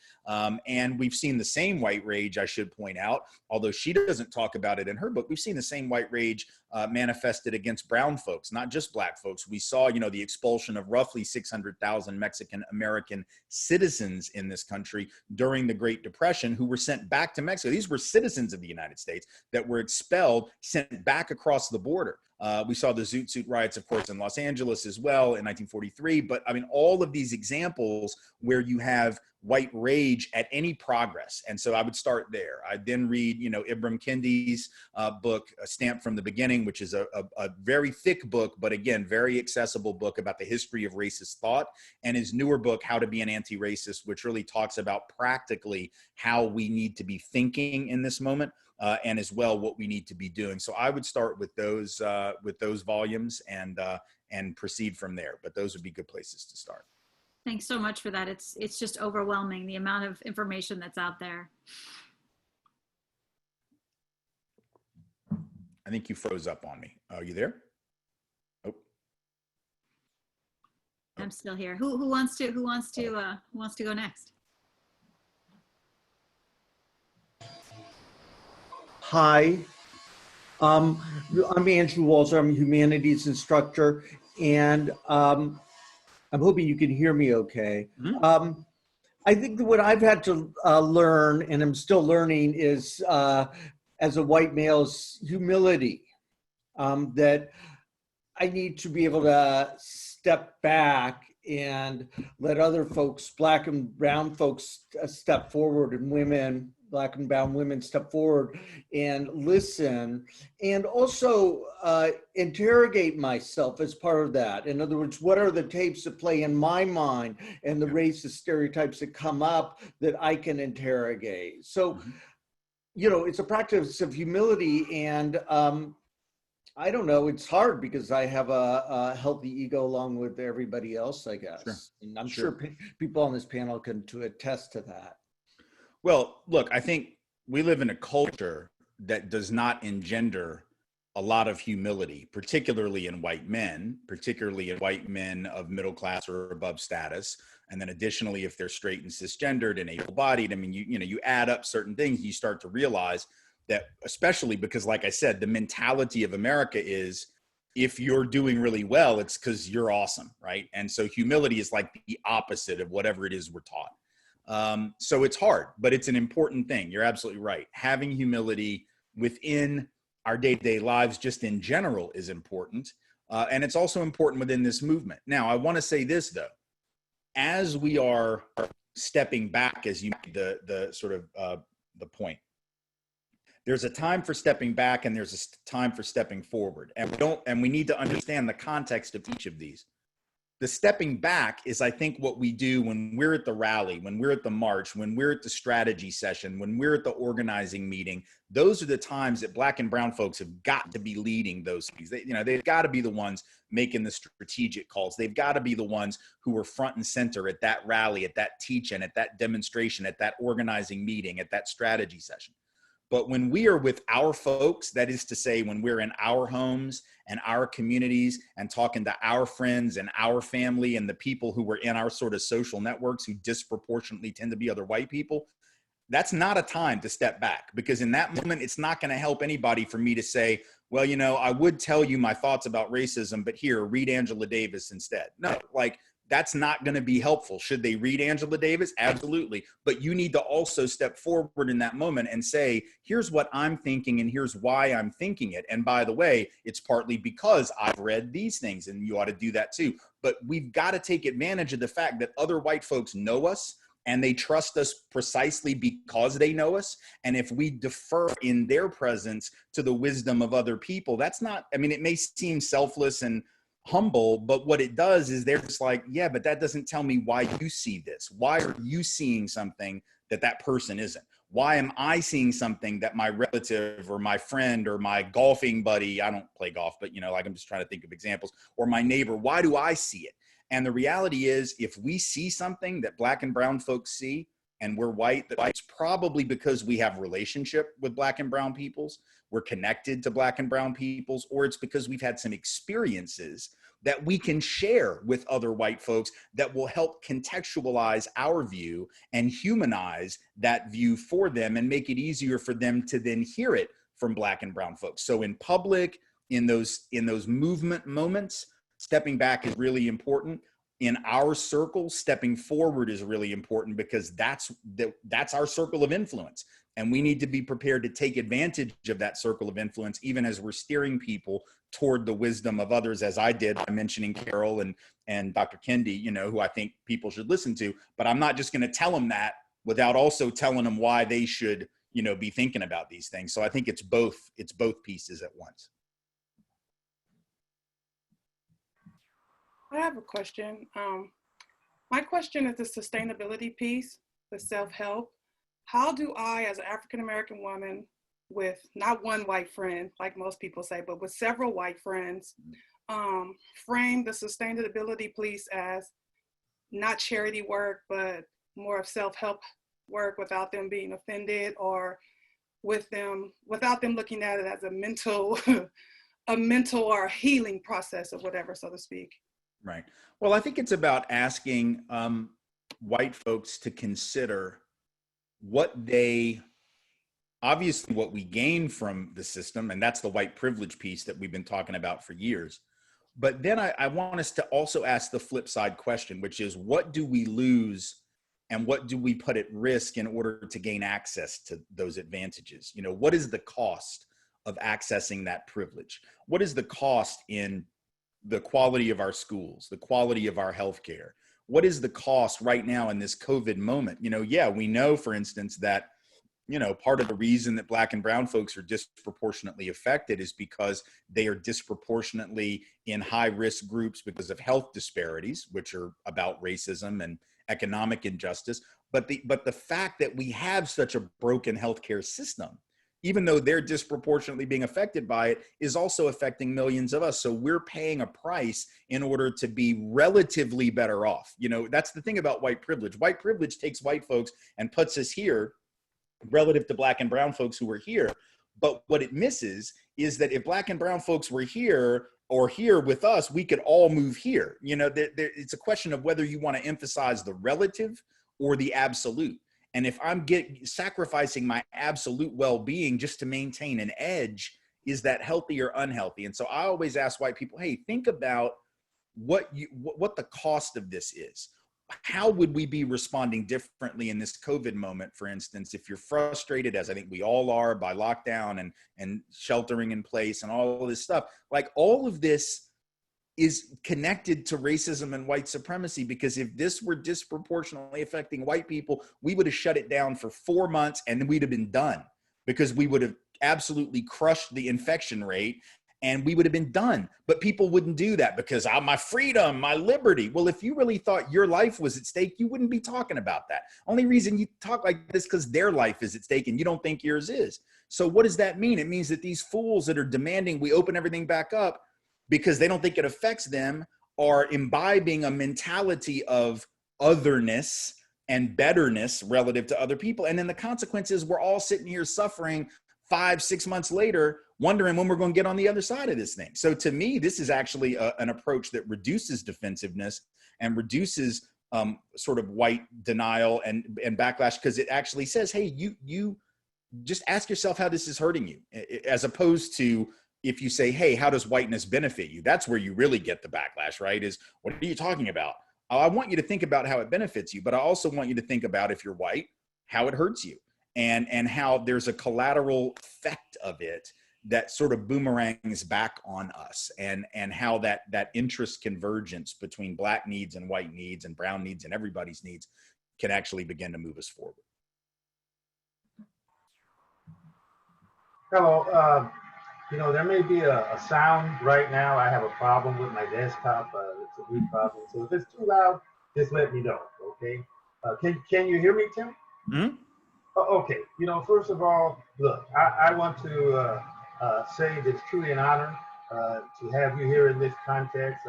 And we've seen the same white rage, I should point out, although she doesn't talk about it in her book. We've seen the same white rage manifested against brown folks, not just Black folks. We saw, the expulsion of roughly 600,000 Mexican American citizens in this country during the Great Depression who were sent back to Mexico. These were citizens of the United States that were expelled, sent back across the border. We saw the Zoot Suit riots, of course, in Los Angeles as well in 1943. But I mean, all of these examples where you have white rage at any progress. And so I would start there. I'd then read, Ibram Kendi's book, Stamped from the Beginning, which is a very thick book, but again, very accessible book about the history of racist thought, and his newer book, How to Be an Anti-Racist, which really talks about practically how we need to be thinking in this moment. And as well, what we need to be doing. So I would start with those volumes and proceed from there. But those would be good places to start. Thanks so much for that. It's just overwhelming, the amount of information that's out there. I think you froze up on me. Are you there? Oh, I'm still here. Who wants to go next? Hi, I'm Andrew Walzer. I'm a humanities instructor, and I'm hoping you can hear me okay. Mm-hmm. I think that what I've had to learn, and I'm still learning, is as a white male, is humility. That I need to be able to step back and let other folks, Black and brown folks, step forward, and women, Black and brown women, step forward and listen, and also interrogate myself as part of that. In other words, what are the tapes that play in my mind and the racist stereotypes that come up that I can interrogate? So, it's a practice of humility, and I don't know, it's hard because I have a healthy ego along with everybody else, I guess. Sure. And I'm sure people on this panel can attest to that. Well, look, I think we live in a culture that does not engender a lot of humility, particularly in white men of middle class or above status. And then additionally, if they're straight and cisgendered and able-bodied, I mean, you add up certain things, you start to realize that, especially because, like I said, the mentality of America is if you're doing really well, it's because you're awesome, right? And so humility is like the opposite of whatever it is we're taught. So it's hard, but it's an important thing. You're absolutely right. Having humility within our day-to-day lives just in general is important. And it's also important within this movement. Now, I want to say this, though. As we are stepping back, as you made the sort of the point, there's a time for stepping back and there's a time for stepping forward. And we need to understand the context of each of these. The stepping back is, I think, what we do when we're at the rally, when we're at the march, when we're at the strategy session, when we're at the organizing meeting. Those are the times that Black and brown folks have got to be leading those things. They've got to be the ones making the strategic calls. They've got to be the ones who are front and center at that rally, at that teach-in, at that demonstration, at that organizing meeting, at that strategy session. But when we are with our folks, that is to say, when we're in our homes and our communities and talking to our friends and our family and the people who were in our sort of social networks who disproportionately tend to be other white people, that's not a time to step back, because in that moment, it's not going to help anybody for me to say, well, I would tell you my thoughts about racism, but here, read Angela Davis instead. No, that's not going to be helpful. Should they read Angela Davis? Absolutely. But you need to also step forward in that moment and say, here's what I'm thinking and here's why I'm thinking it. And by the way, it's partly because I've read these things, and you ought to do that too. But we've got to take advantage of the fact that other white folks know us and they trust us precisely because they know us. And if we defer in their presence to the wisdom of other people, that's not, it may seem selfless and humble, but what it does is they're just like, yeah, but that doesn't tell me why you see this. Why are you seeing something that that person isn't? Why am I seeing something that my relative or my friend or my golfing buddy, I don't play golf, but I'm just trying to think of examples, or my neighbor, why do I see it? And the reality is, if we see something that Black and brown folks see, and we're white, it's probably because we have relationship with Black and brown peoples, we're connected to Black and brown peoples, or it's because we've had some experiences that we can share with other white folks that will help contextualize our view and humanize that view for them and make it easier for them to then hear it from Black and brown folks. So in public, in those movement moments, stepping back is really important. In our circle, stepping forward is really important, because that's our circle of influence. And we need to be prepared to take advantage of that circle of influence, even as we're steering people toward the wisdom of others, as I did by mentioning Carol and Dr. Kendi, who I think people should listen to. But I'm not just going to tell them that without also telling them why they should, be thinking about these things. So I think it's both pieces at once. I have a question. My question is the sustainability piece, the self-help. How do I, as an African-American woman with not one white friend, like most people say, but with several white friends, frame the sustainability piece as not charity work, but more of self-help work without them being offended, or without them looking at it as a mental or a healing process or whatever, so to speak? Right. Well, I think it's about asking white folks to consider what we gain from the system, and that's the white privilege piece that we've been talking about for years. But then I want us to also ask the flip side question, which is, what do we lose and what do we put at risk in order to gain access to those advantages? What is the cost of accessing that privilege? What is the cost in the quality of our schools, the quality of our healthcare? What is the cost right now in this COVID moment? We know, for instance, that, part of the reason that Black and brown folks are disproportionately affected is because they are disproportionately in high risk groups because of health disparities, which are about racism and economic injustice. But the fact that we have such a broken healthcare system, even though they're disproportionately being affected by it, is also affecting millions of us. So we're paying a price in order to be relatively better off. That's the thing about white privilege. White privilege takes white folks and puts us here relative to Black and brown folks who are here. But what it misses is that if Black and brown folks were here or here with us, we could all move here. It's a question of whether you want to emphasize the relative or the absolute. And if I'm sacrificing my absolute well-being just to maintain an edge, is that healthy or unhealthy? And so I always ask white people, hey, think about what the cost of this is. How would we be responding differently in this COVID moment, for instance, if you're frustrated, as I think we all are, by lockdown and sheltering in place and all of this stuff? Like, all of this is connected to racism and white supremacy, because if this were disproportionately affecting white people, we would have shut it down for 4 months and then we'd have been done, because we would have absolutely crushed the infection rate and we would have been done. But people wouldn't do that because my freedom, my liberty. Well, if you really thought your life was at stake, you wouldn't be talking about that. Only reason you talk like this because their life is at stake and you don't think yours is. So what does that mean? It means that these fools that are demanding we open everything back up because they don't think it affects them are imbibing a mentality of otherness and betterness relative to other people. And then the consequence is we're all sitting here suffering 5-6 months later, wondering when we're going to get on the other side of this thing. So to me, this is actually an approach that reduces defensiveness and reduces sort of white denial and backlash, because it actually says, hey, you just ask yourself how this is hurting you, as opposed to if you say, hey, how does whiteness benefit you? That's where you really get the backlash, right? Is what are you talking about? I want you to think about how it benefits you, but I also want you to think about, if you're white, how it hurts you. And how there's a collateral effect of it that sort of boomerangs back on us, and how that interest convergence between Black needs and white needs and brown needs and everybody's needs can actually begin to move us forward. Hello. There may be a sound right now. I have a problem with my desktop. It's a weak problem. So if it's too loud, just let me know, okay? Can you hear me, Tim? Mm-hmm. Okay, first of all, look, I want to say that it's truly an honor to have you here in this context.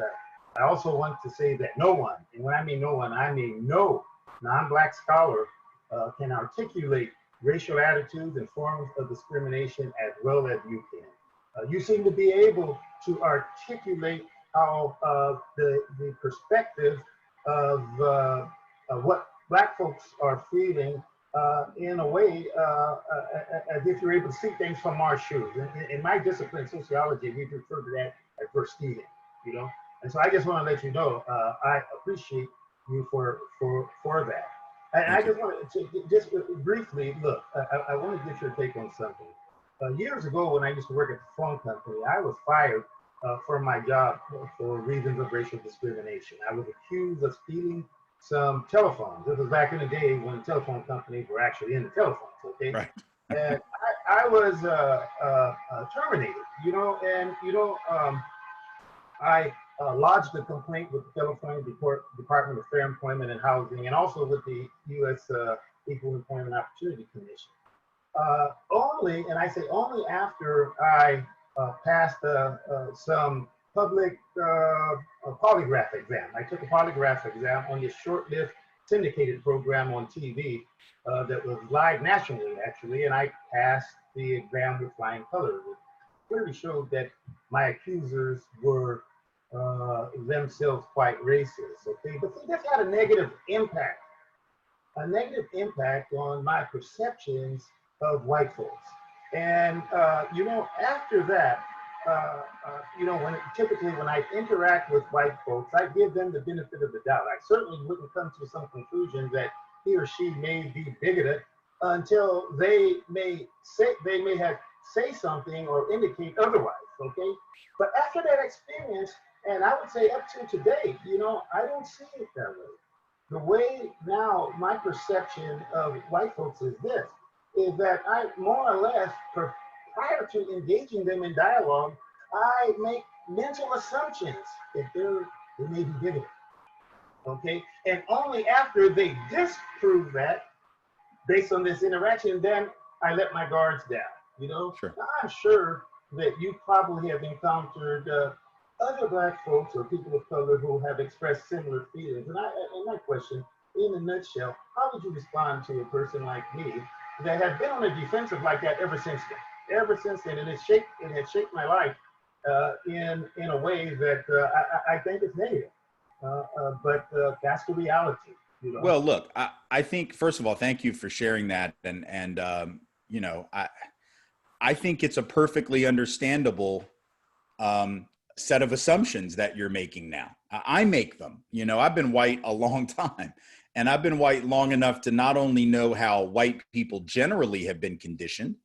I also want to say that no one, and when I mean no one, I mean no non-Black scholar can articulate racial attitudes and forms of discrimination as well as you can. You seem to be able to articulate how the perspective of what Black folks are feeling in a way as if you're able to see things from our shoes. In my discipline, sociology, we refer to that as versteering, And so I just want to let you know, I appreciate you for that. And I just want to just briefly, look, I want to get your take on something. Years ago, when I used to work at the phone company, I was fired from my job for reasons of racial discrimination. I was accused of stealing some telephones. This was back in the day when telephone companies were actually in the telephones, okay? Right. And I was terminated, I lodged a complaint with the California Department of Fair Employment and Housing, and also with the U.S. Equal Employment Opportunity Commission. And I say only after I passed some public polygraph exam. I took a polygraph exam on this short-lived syndicated program on TV that was live nationally, actually, and I passed the exam with flying colors. It clearly showed that my accusers were themselves quite racist, okay? But see, this had a negative impact on my perceptions of white folks. And, after that, when I interact with white folks, I give them the benefit of the doubt. I certainly wouldn't come to some conclusion that he or she may be bigoted until they may say something or indicate otherwise, okay? But after that experience, and I would say up to today, I don't see it that way. The way now my perception of white folks is this, is that I more or less, prior to engaging them in dialogue, I make mental assumptions that they may be bigoted, okay? And only after they disprove that, based on this interaction, then I let my guards down, Sure. Now, I'm sure that you probably have encountered other Black folks or people of color who have expressed similar feelings. And my question, in a nutshell, how would you respond to a person like me that has been on the defensive like that ever since then? And it has shaped my life in a way that I think is negative. But that's the reality. Well, look, I think, first of all, thank you for sharing that. And I think it's a perfectly understandable set of assumptions that you're making now. I make them. I've been white a long time, and I've been white long enough to not only know how white people generally have been conditioned,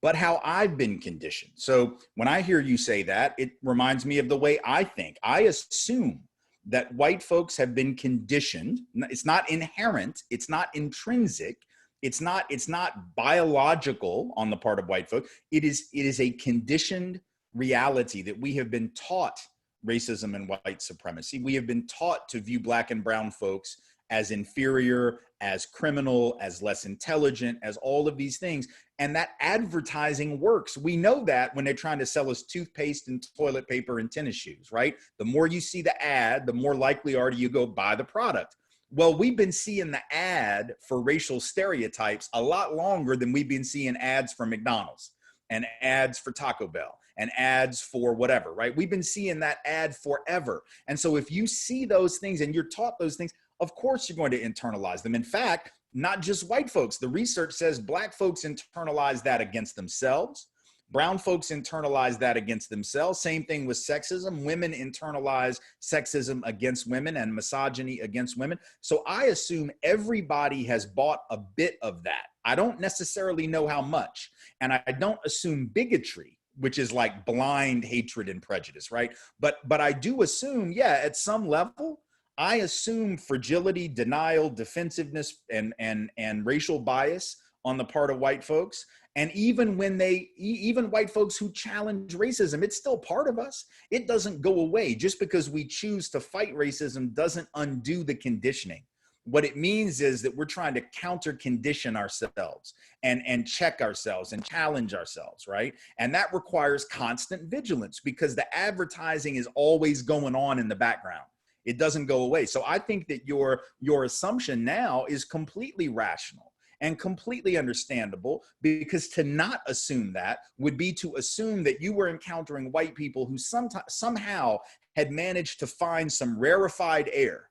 but how I've been conditioned. So when I hear you say that, it reminds me of the way I think. I assume that white folks have been conditioned. It's not inherent. It's not intrinsic. It's not biological on the part of white folk. It is a conditioned reality that we have been taught racism and white supremacy. We have been taught to view Black and brown folks as inferior, as criminal, as less intelligent, as all of these things. And that advertising works. We know that when they're trying to sell us toothpaste and toilet paper and tennis shoes, right? The more you see the ad, the more likely are you go buy the product. Well, we've been seeing the ad for racial stereotypes a lot longer than we've been seeing ads for McDonald's and ads for Taco Bell and ads for whatever, right? We've been seeing that ad forever. And so if you see those things and you're taught those things, of course you're going to internalize them. In fact, not just white folks. The research says Black folks internalize that against themselves. Brown folks internalize that against themselves. Same thing with sexism. Women internalize sexism against women and misogyny against women. So I assume everybody has bought a bit of that. I don't necessarily know how much. And I don't assume bigotry, which is like blind hatred and prejudice, right? But I do assume, yeah, at some level, I assume fragility, denial, defensiveness, and racial bias on the part of white folks. And even when even white folks who challenge racism, it's still part of us. It doesn't go away. Just because we choose to fight racism doesn't undo the conditioning. What it means is that we're trying to counter condition ourselves and check ourselves and challenge ourselves, right? And that requires constant vigilance because the advertising is always going on in the background. It doesn't go away. So I think that your assumption now is completely rational and completely understandable, because to not assume that would be to assume that you were encountering white people who somehow had managed to find some rarefied air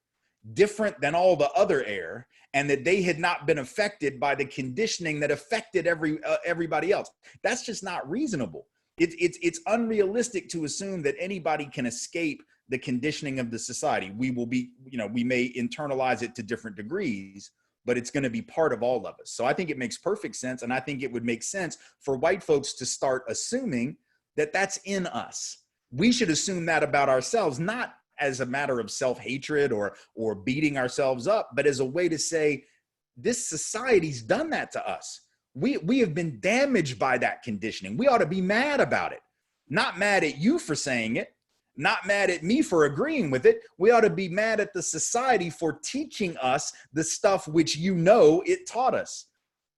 different than all the other air, and that they had not been affected by the conditioning that affected everybody else. That's just not reasonable. It's unrealistic to assume that anybody can escape the conditioning of the society. We will be, we may internalize it to different degrees, but it's going to be part of all of us. So I think it makes perfect sense. And I think it would make sense for white folks to start assuming that that's in us. We should assume that about ourselves, not as a matter of self-hatred or beating ourselves up, but as a way to say, this society's done that to us. We have been damaged by that conditioning. We ought to be mad about it. Not mad at you for saying it, not mad at me for agreeing with it. We ought to be mad at the society for teaching us the stuff which it taught us.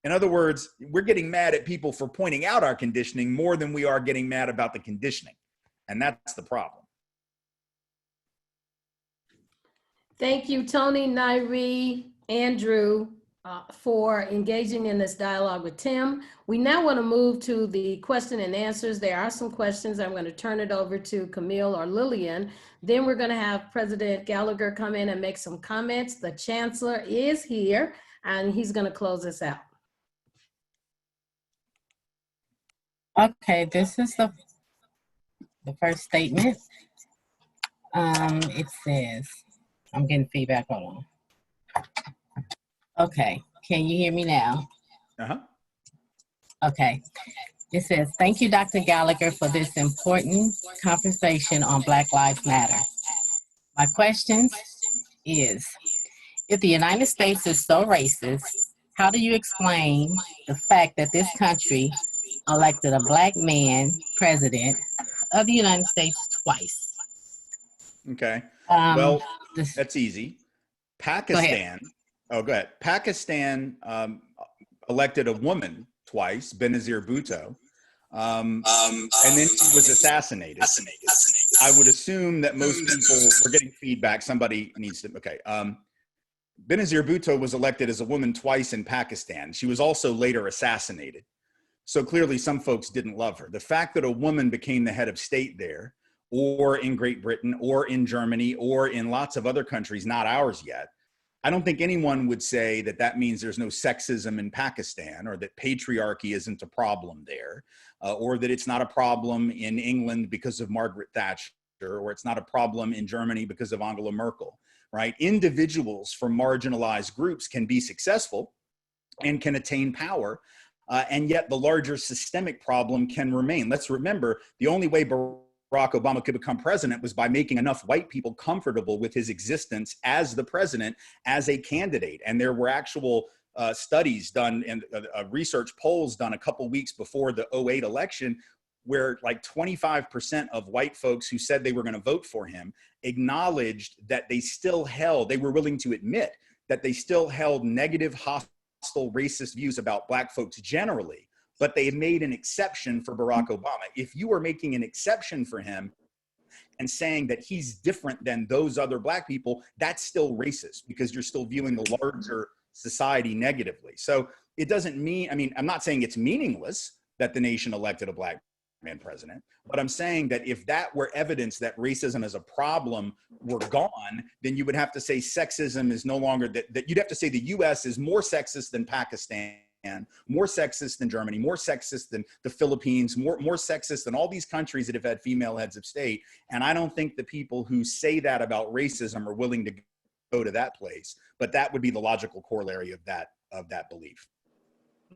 In other words, we're getting mad at people for pointing out our conditioning more than we are getting mad about the conditioning. And that's the problem. Thank you, Tony, Nairi, Andrew, for engaging in this dialogue with Tim. We now want to move to the question and answers. There are some questions. I'm going to turn it over to Camille or Lillian. Then we're going to have President Gallagher come in and make some comments. The Chancellor is here, and he's going to close us out. Okay, this is the first statement. It says, I'm getting feedback, hold on. Okay, can you hear me now? Uh-huh. Okay, it says, thank you, Dr. Gallagher, for this important conversation on Black Lives Matter. My question is, if the United States is so racist, how do you explain the fact that this country elected a Black man president of the United States twice? Okay, Well, that's easy. Pakistan. Go ahead. Pakistan elected a woman twice, Benazir Bhutto, and then she was assassinated. I would assume that most people, we're getting feedback, somebody needs to, okay. Benazir Bhutto was elected as a woman twice in Pakistan. She was also later assassinated. So clearly some folks didn't love her. The fact that a woman became the head of state there, or in Great Britain, or in Germany, or in lots of other countries, not ours yet, I don't think anyone would say that that means there's no sexism in Pakistan, or that patriarchy isn't a problem there, or that it's not a problem in England because of Margaret Thatcher, or it's not a problem in Germany because of Angela Merkel, right? Individuals from marginalized groups can be successful and can attain power, and yet the larger systemic problem can remain. Let's remember, the only way Barack Obama could become president was by making enough white people comfortable with his existence as the president, as a candidate. And there were actual studies done and research polls done a couple weeks before the 2008 election, where like 25% of white folks who said they were going to vote for him acknowledged that they were willing to admit that they still held negative, hostile, racist views about black folks generally, but they made an exception for Barack Obama. If you are making an exception for him and saying that he's different than those other black people, that's still racist because you're still viewing the larger society negatively. So it doesn't mean, I mean, I'm not saying it's meaningless that the nation elected a black man president, but I'm saying that if that were evidence that racism as a problem were gone, then you would have to say sexism is no longer, that you'd have to say the US is more sexist than Pakistan, more sexist than Germany, more sexist than the Philippines, more sexist than all these countries that have had female heads of state. And I don't think the people who say that about racism are willing to go to that place, but that would be the logical corollary of that belief.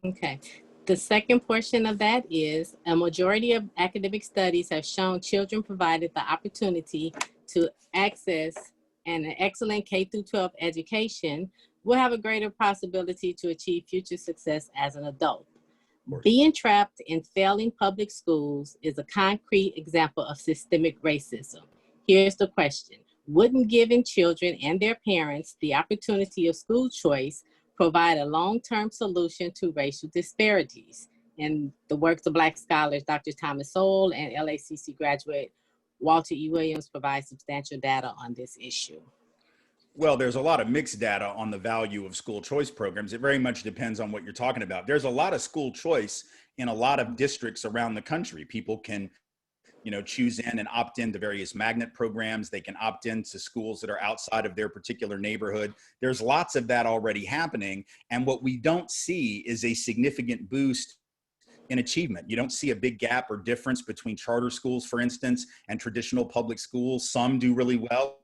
Okay. The second portion of that is a majority of academic studies have shown children provided the opportunity to access an excellent K-12 education will have a greater possibility to achieve future success as an adult. Being trapped in failing public schools is a concrete example of systemic racism. Here's the question. Wouldn't giving children and their parents the opportunity of school choice provide a long-term solution to racial disparities? In the works of Black scholars, Dr. Thomas Sowell and LACC graduate Walter E. Williams provide substantial data on this issue. Well, there's a lot of mixed data on the value of school choice programs. It very much depends on what you're talking about. There's a lot of school choice in a lot of districts around the country. People can, choose in and opt into various magnet programs. They can opt into schools that are outside of their particular neighborhood. There's lots of that already happening. And what we don't see is a significant boost in achievement. You don't see a big gap or difference between charter schools, for instance, and traditional public schools. Some do really well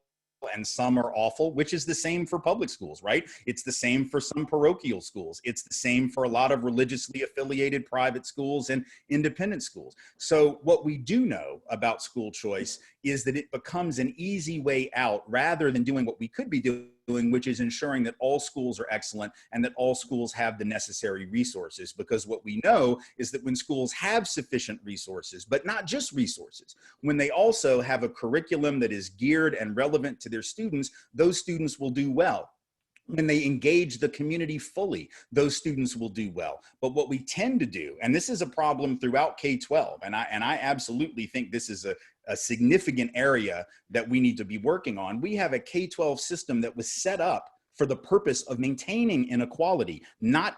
and some are awful, which is the same for public schools, right? It's the same for some parochial schools. It's the same for a lot of religiously affiliated private schools and independent schools. So what we do know about school choice is that it becomes an easy way out rather than doing what we could be doing, which is ensuring that all schools are excellent and that all schools have the necessary resources. Because what we know is that when schools have sufficient resources, but not just resources, when they also have a curriculum that is geared and relevant to their students, those students will do well. When they engage the community fully, those students will do well. But what we tend to do, and this is a problem throughout K-12, and I absolutely think this is a significant area that we need to be working on. We have a K-12 system that was set up for the purpose of maintaining inequality, not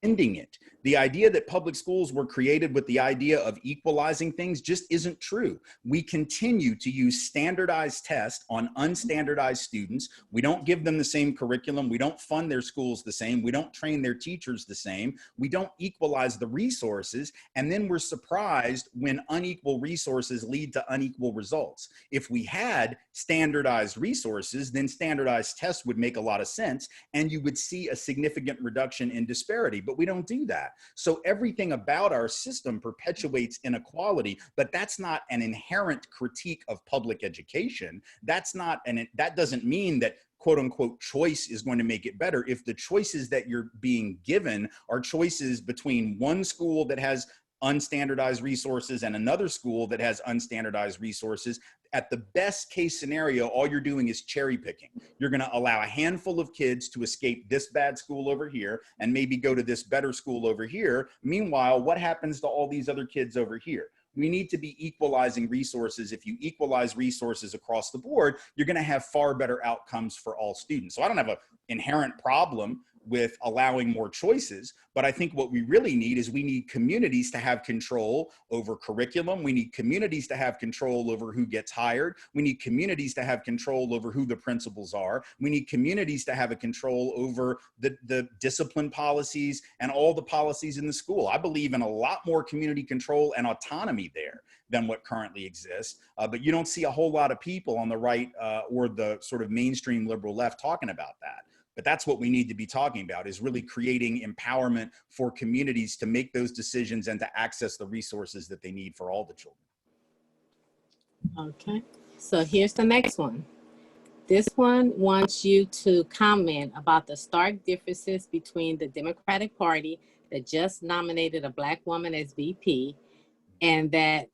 ending it. The idea that public schools were created with the idea of equalizing things just isn't true. We continue to use standardized tests on unstandardized students. We don't give them the same curriculum. We don't fund their schools the same. We don't train their teachers the same. We don't equalize the resources. And then we're surprised when unequal resources lead to unequal results. If we had standardized resources, then standardized tests would make a lot of sense and you would see a significant reduction in disparity, but we don't do that. So everything about our system perpetuates inequality, but that's not an inherent critique of public education. That doesn't mean that quote unquote choice is going to make it better. If the choices that you're being given are choices between one school that has unstandardized resources and another school that has unstandardized resources, at the best case scenario, all you're doing is cherry picking. You're going to allow a handful of kids to escape this bad school over here and maybe go to this better school over here. Meanwhile, what happens to all these other kids over here? We need to be equalizing resources. If you equalize resources across the board, you're going to have far better outcomes for all students. So I don't have an inherent problem with allowing more choices, but I think what we really need is we need communities to have control over curriculum. We need communities to have control over who gets hired. We need communities to have control over who the principals are. We need communities to have a control over the discipline policies and all the policies in the school. I believe in a lot more community control and autonomy there than what currently exists, but you don't see a whole lot of people on the right or the sort of mainstream liberal left talking about that. But that's what we need to be talking about, is really creating empowerment for communities to make those decisions and to access the resources that they need for all the children. Okay, so here's the next one. This one wants you to comment about the stark differences between the Democratic Party that just nominated a Black woman as VP and that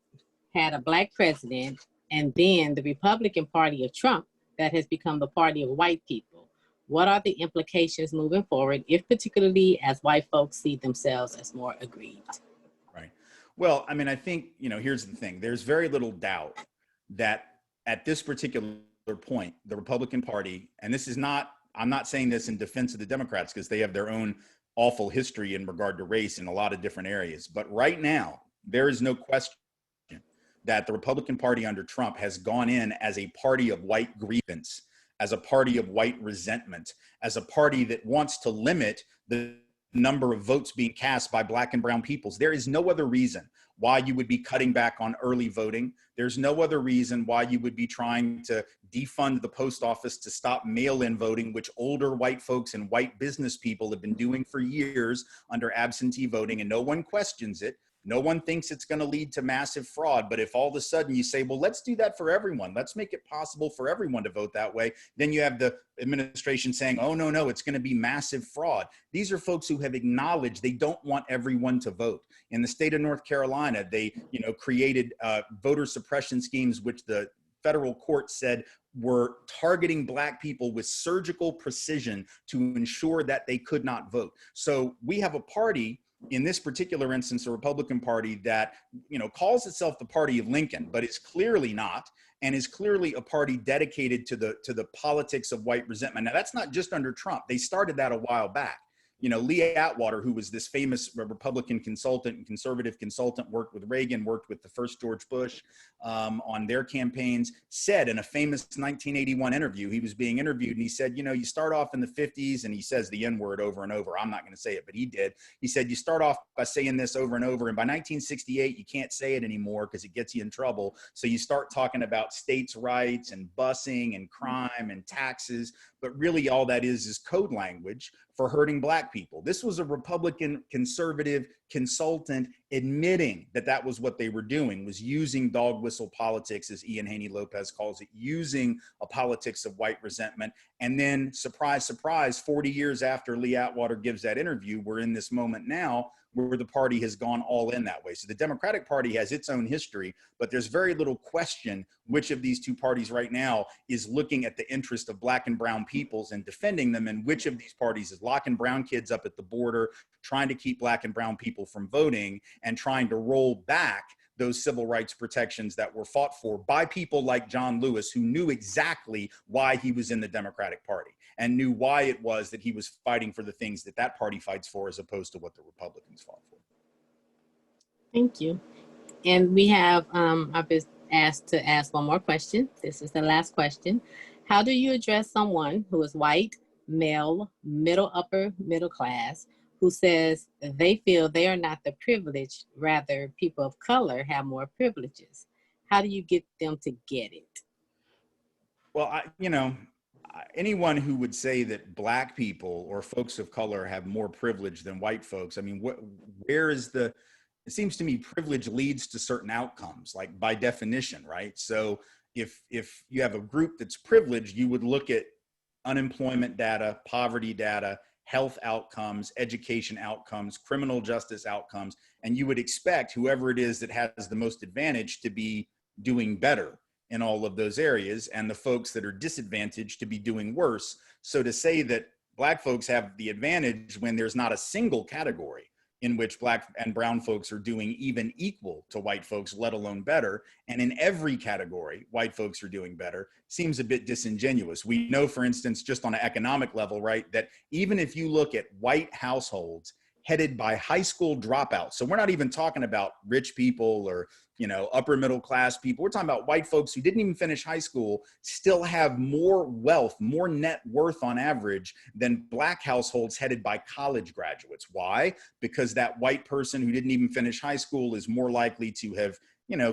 had a Black president, and then the Republican Party of Trump that has become the party of white people. What are the implications moving forward, if particularly as white folks see themselves as more aggrieved? Right. Well, I mean, I think, here's the thing. There's very little doubt that at this particular point, the Republican Party, and this is not, I'm not saying this in defense of the Democrats because they have their own awful history in regard to race in a lot of different areas. But right now, there is no question that the Republican Party under Trump has gone in as a party of white grievance, as a party of white resentment, as a party that wants to limit the number of votes being cast by Black and brown peoples. There is no other reason why you would be cutting back on early voting. There's no other reason why you would be trying to defund the post office to stop mail-in voting, which older white folks and white business people have been doing for years under absentee voting, and no one questions it. No one thinks it's going to lead to massive fraud. But if all of a sudden you say, well, let's do that for everyone, let's make it possible for everyone to vote that way, then you have the administration saying, oh, no, it's going to be massive fraud. These are folks who have acknowledged they don't want everyone to vote. In the state of North Carolina, they created voter suppression schemes, which the federal court said were targeting Black people with surgical precision to ensure that they could not vote. So we have a party, in this particular instance, a Republican Party that, calls itself the party of Lincoln, but it's clearly not, and is clearly a party dedicated to the politics of white resentment. Now, that's not just under Trump. They started that a while back. Lee Atwater, who was this famous Republican consultant and conservative consultant, worked with Reagan, worked with the first George Bush on their campaigns, said in a famous 1981 interview, he was being interviewed, and he said, you start off in the 50s, and he says the N-word over and over. I'm not going to say it, but he did. He said, you start off by saying this over and over, and by 1968, you can't say it anymore because it gets you in trouble. So you start talking about states' rights and busing and crime and taxes, but really all that is code language for hurting Black people. This was a Republican conservative consultant admitting that that was what they were doing, was using dog whistle politics, as Ian Haney Lopez calls it, using a politics of white resentment. And then, surprise, surprise, 40 years after Lee Atwater gives that interview, we're in this moment now where the party has gone all in that way. So the Democratic Party has its own history, but there's very little question which of these two parties right now is looking at the interest of Black and brown peoples and defending them, and which of these parties is locking brown kids up at the border, trying to keep Black and brown people from voting, and trying to roll back those civil rights protections that were fought for by people like John Lewis, who knew exactly why he was in the Democratic Party and knew why it was that he was fighting for the things that that party fights for, as opposed to what the Republicans fought for. Thank you. And we have, I've been asked to ask one more question. This is the last question. How do you address someone who is white, male, upper middle class, who says they feel they are not the privileged, rather people of color have more privileges? How do you get them to get it? Well, anyone who would say that Black people or folks of color have more privilege than white folks, I mean, where is it seems to me privilege leads to certain outcomes, like by definition, right? So if you have a group that's privileged, you would look at unemployment data, poverty data, health outcomes, education outcomes, criminal justice outcomes, and you would expect whoever it is that has the most advantage to be doing better in all of those areas, and the folks that are disadvantaged to be doing worse. So to say that Black folks have the advantage when there's not a single category in which Black and brown folks are doing even equal to white folks, let alone better, and in every category, white folks are doing better, seems a bit disingenuous. We know, for instance, just on an economic level, right, that even if you look at white households headed by high school dropouts, so we're not even talking about rich people or upper middle class people. We're talking about white folks who didn't even finish high school, still have more wealth, more net worth on average than Black households headed by college graduates. Why? Because that white person who didn't even finish high school is more likely to have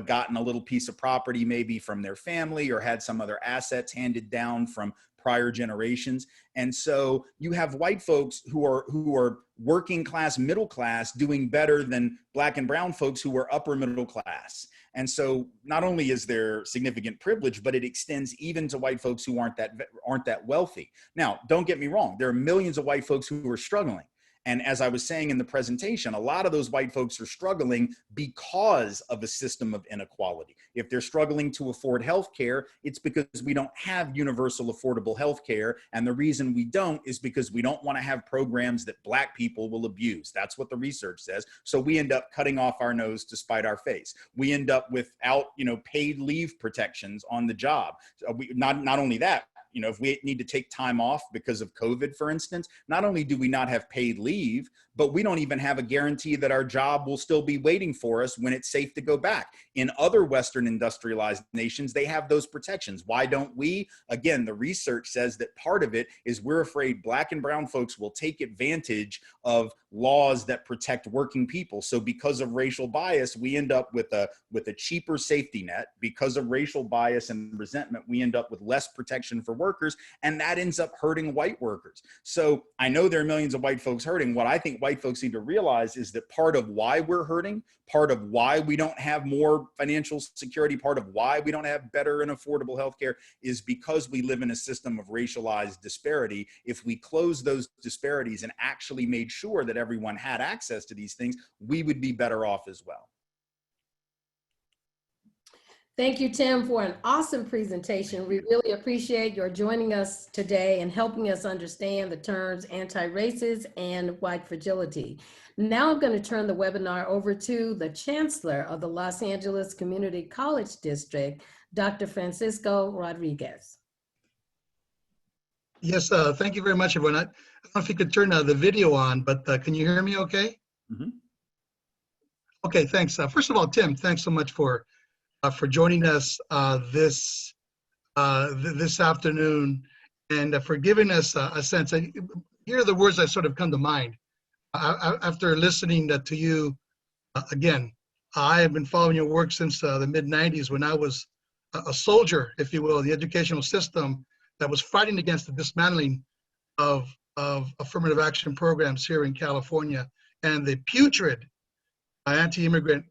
gotten a little piece of property maybe from their family, or had some other assets handed down from prior generations. And so you have white folks who are working class, middle class, doing better than Black and brown folks who are upper middle class. And so not only is there significant privilege, but it extends even to white folks who aren't that wealthy. Now, don't get me wrong. There are millions of white folks who are struggling. And as I was saying in the presentation, a lot of those white folks are struggling because of a system of inequality. If they're struggling to afford health care, it's because we don't have universal affordable health care. And the reason we don't is because we don't want to have programs that Black people will abuse. That's what the research says. So we end up cutting off our nose to spite our face. We end up without, paid leave protections on the job. Not only that, if we need to take time off because of COVID, for instance, not only do we not have paid leave, but we don't even have a guarantee that our job will still be waiting for us when it's safe to go back. In other Western industrialized nations, they have those protections. Why don't we? Again, the research says that part of it is we're afraid Black and brown folks will take advantage of laws that protect working people. So because of racial bias, we end up with a cheaper safety net. Because of racial bias and resentment, we end up with less protection for workers, and that ends up hurting white workers. So I know there are millions of white folks hurting. What I think white folks need to realize is that part of why we're hurting, part of why we don't have more financial security, part of why we don't have better and affordable healthcare is because we live in a system of racialized disparity. If we close those disparities and actually made sure that everyone had access to these things, we would be better off as well. Thank you, Tim, for an awesome presentation. We really appreciate your joining us today and helping us understand the terms anti-racist and white fragility. Now I'm going to turn the webinar over to the Chancellor of the Los Angeles Community College District, Dr. Francisco Rodriguez. Yes, thank you very much, everyone. I don't know if you could turn the video on, but can you hear me okay? Mm-hmm. Okay, thanks. First of all, Tim, thanks so much for joining us this afternoon and for giving us a sense. Here are the words that sort of come to mind. After listening to you again, I have been following your work since the mid-90s when I was a soldier, if you will, in the educational system that was fighting against the dismantling of affirmative action programs here in California and the putrid anti-immigrant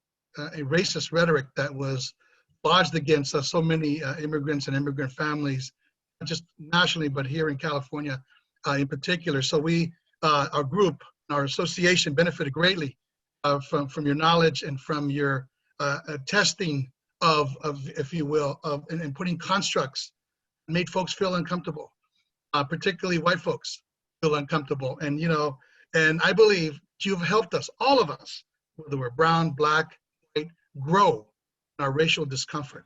racist rhetoric that was lodged against so many immigrants and immigrant families, not just nationally, but here in California in particular. So our group, our association benefited greatly from your knowledge and from your testing of if you will, and putting constructs that made folks feel uncomfortable, particularly white folks feel uncomfortable. And, and I believe you've helped us, all of us, whether we're brown, Black, white, grow our racial discomfort,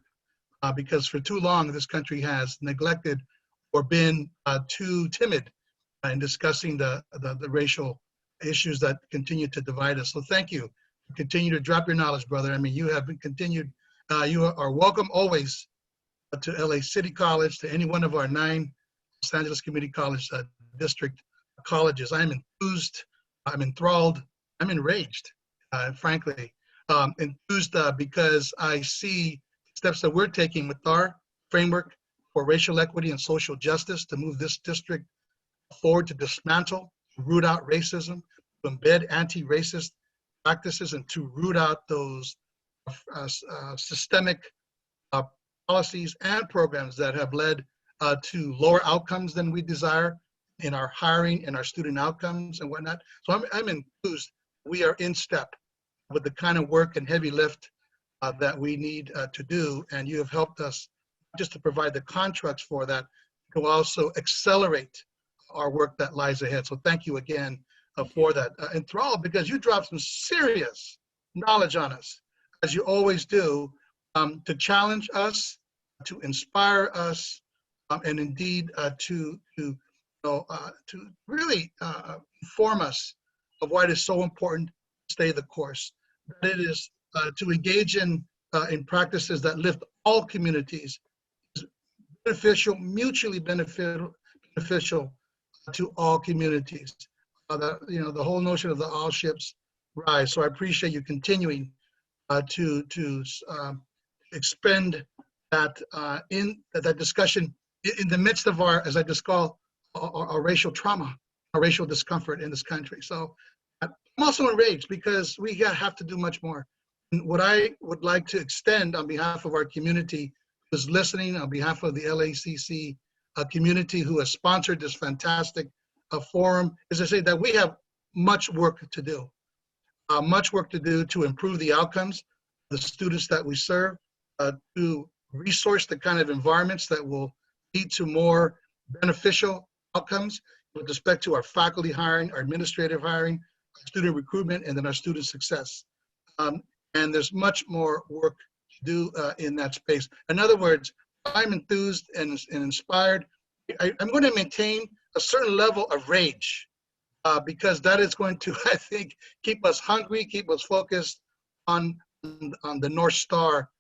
because for too long this country has neglected or been too timid in discussing the racial issues that continue to divide us. So thank you. Continue to drop your knowledge, brother. I mean, you have been continued. You are welcome always to LA City College, to any one of our 9 Los Angeles Community College district colleges. I'm enthused, I'm enthralled, I'm enraged, frankly. Enthused because I see steps that we're taking with our framework for racial equity and social justice to move this district forward, to dismantle, root out racism, to embed anti-racist practices, and to root out those systemic policies and programs that have led to lower outcomes than we desire in our hiring and our student outcomes and whatnot. So I'm enthused. We are in step with the kind of work and heavy lift that we need to do. And you have helped us just to provide the contracts for that, to also accelerate our work that lies ahead. So thank you again for that. Enthralled because you dropped some serious knowledge on us, as you always do, to challenge us, to inspire us, and indeed to really inform us of why it is so important to stay the course. That it is to engage in practices that lift all communities, is beneficial, mutually beneficial to all communities. The whole notion of the all ships rise. So I appreciate you continuing to expend that in that discussion in the midst of our, as I just call, our racial trauma, our racial discomfort in this country. So I'm also enraged because we have to do much more. And what I would like to extend on behalf of our community who's listening, on behalf of the LACC community who has sponsored this fantastic forum, is to say that we have much work to do. Much work to do to improve the outcomes of the students that we serve, to resource the kind of environments that will lead to more beneficial outcomes with respect to our faculty hiring, our administrative hiring, our student recruitment, and then our student success. And there's much more work to do in that space. In other words, I'm enthused and inspired. I'm going to maintain a certain level of rage because that is going to, I think, keep us hungry, keep us focused on the North Star,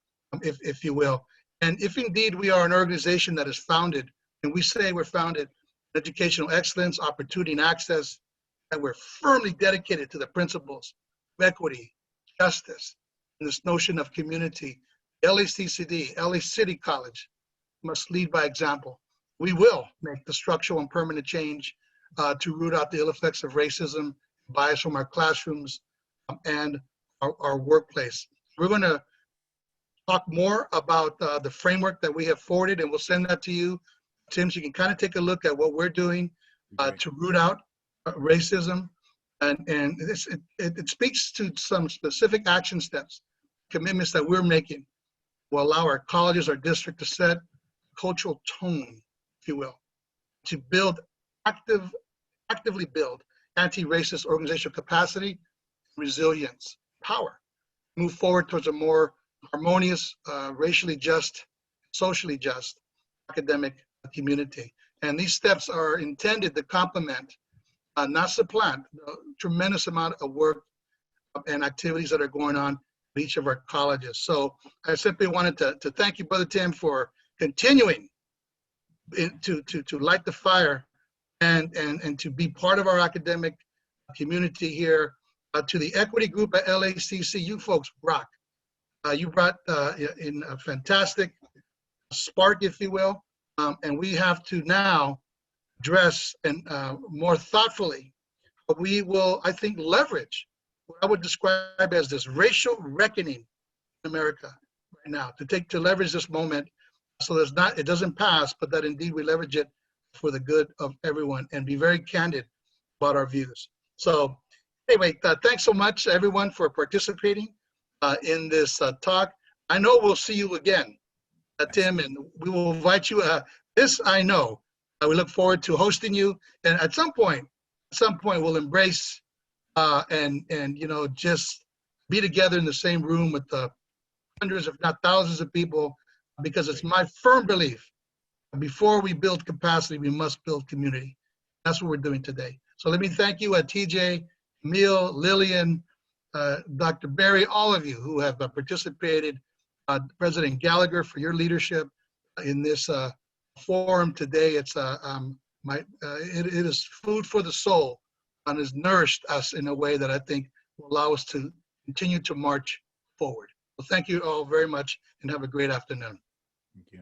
if you will. And if indeed we are an organization that is founded, and we say we're founded in educational excellence, opportunity, and access, and we're firmly dedicated to the principles of equity, justice, and this notion of community, LACCD, LA City College must lead by example. We will make the structural and permanent change to root out the ill effects of racism, bias from our classrooms, and our workplace. We're going to talk more about the framework that we have forwarded, and we'll send that to you, Tim, so you can kind of take a look at what we're doing to root out racism. And it speaks to some specific action steps, commitments that we're making will allow our colleges, our district to set cultural tone, if you will, to build actively build anti-racist organizational capacity, resilience, power, move forward towards a more harmonious, racially just, socially just academic community. And these steps are intended to complement, not supplant, the tremendous amount of work and activities that are going on at each of our colleges. So I simply wanted to thank you, Brother Tim, for continuing to light the fire and to be part of our academic community here. To the equity group at LACC, you folks rock. You brought in a fantastic spark, if you will, and we have to now address and more thoughtfully, but we will, I think, leverage what I would describe as this racial reckoning in America right now, to leverage this moment so that it doesn't pass, but that indeed we leverage it for the good of everyone and be very candid about our views. So anyway, thanks so much, everyone, for participating in this talk. I know we'll see you again, Tim, and we will invite you. This I know. We look forward to hosting you, and at some point, we'll embrace and just be together in the same room with hundreds, if not thousands, of people, because it's my firm belief before we build capacity, we must build community. That's what we're doing today. So let me thank you, TJ, Emil, Lillian, Dr. Berry, all of you who have participated, President Gallagher, for your leadership in this forum today. It's it is food for the soul and has nourished us in a way that I think will allow us to continue to march forward. Well, thank you all very much and have a great afternoon. Thank you.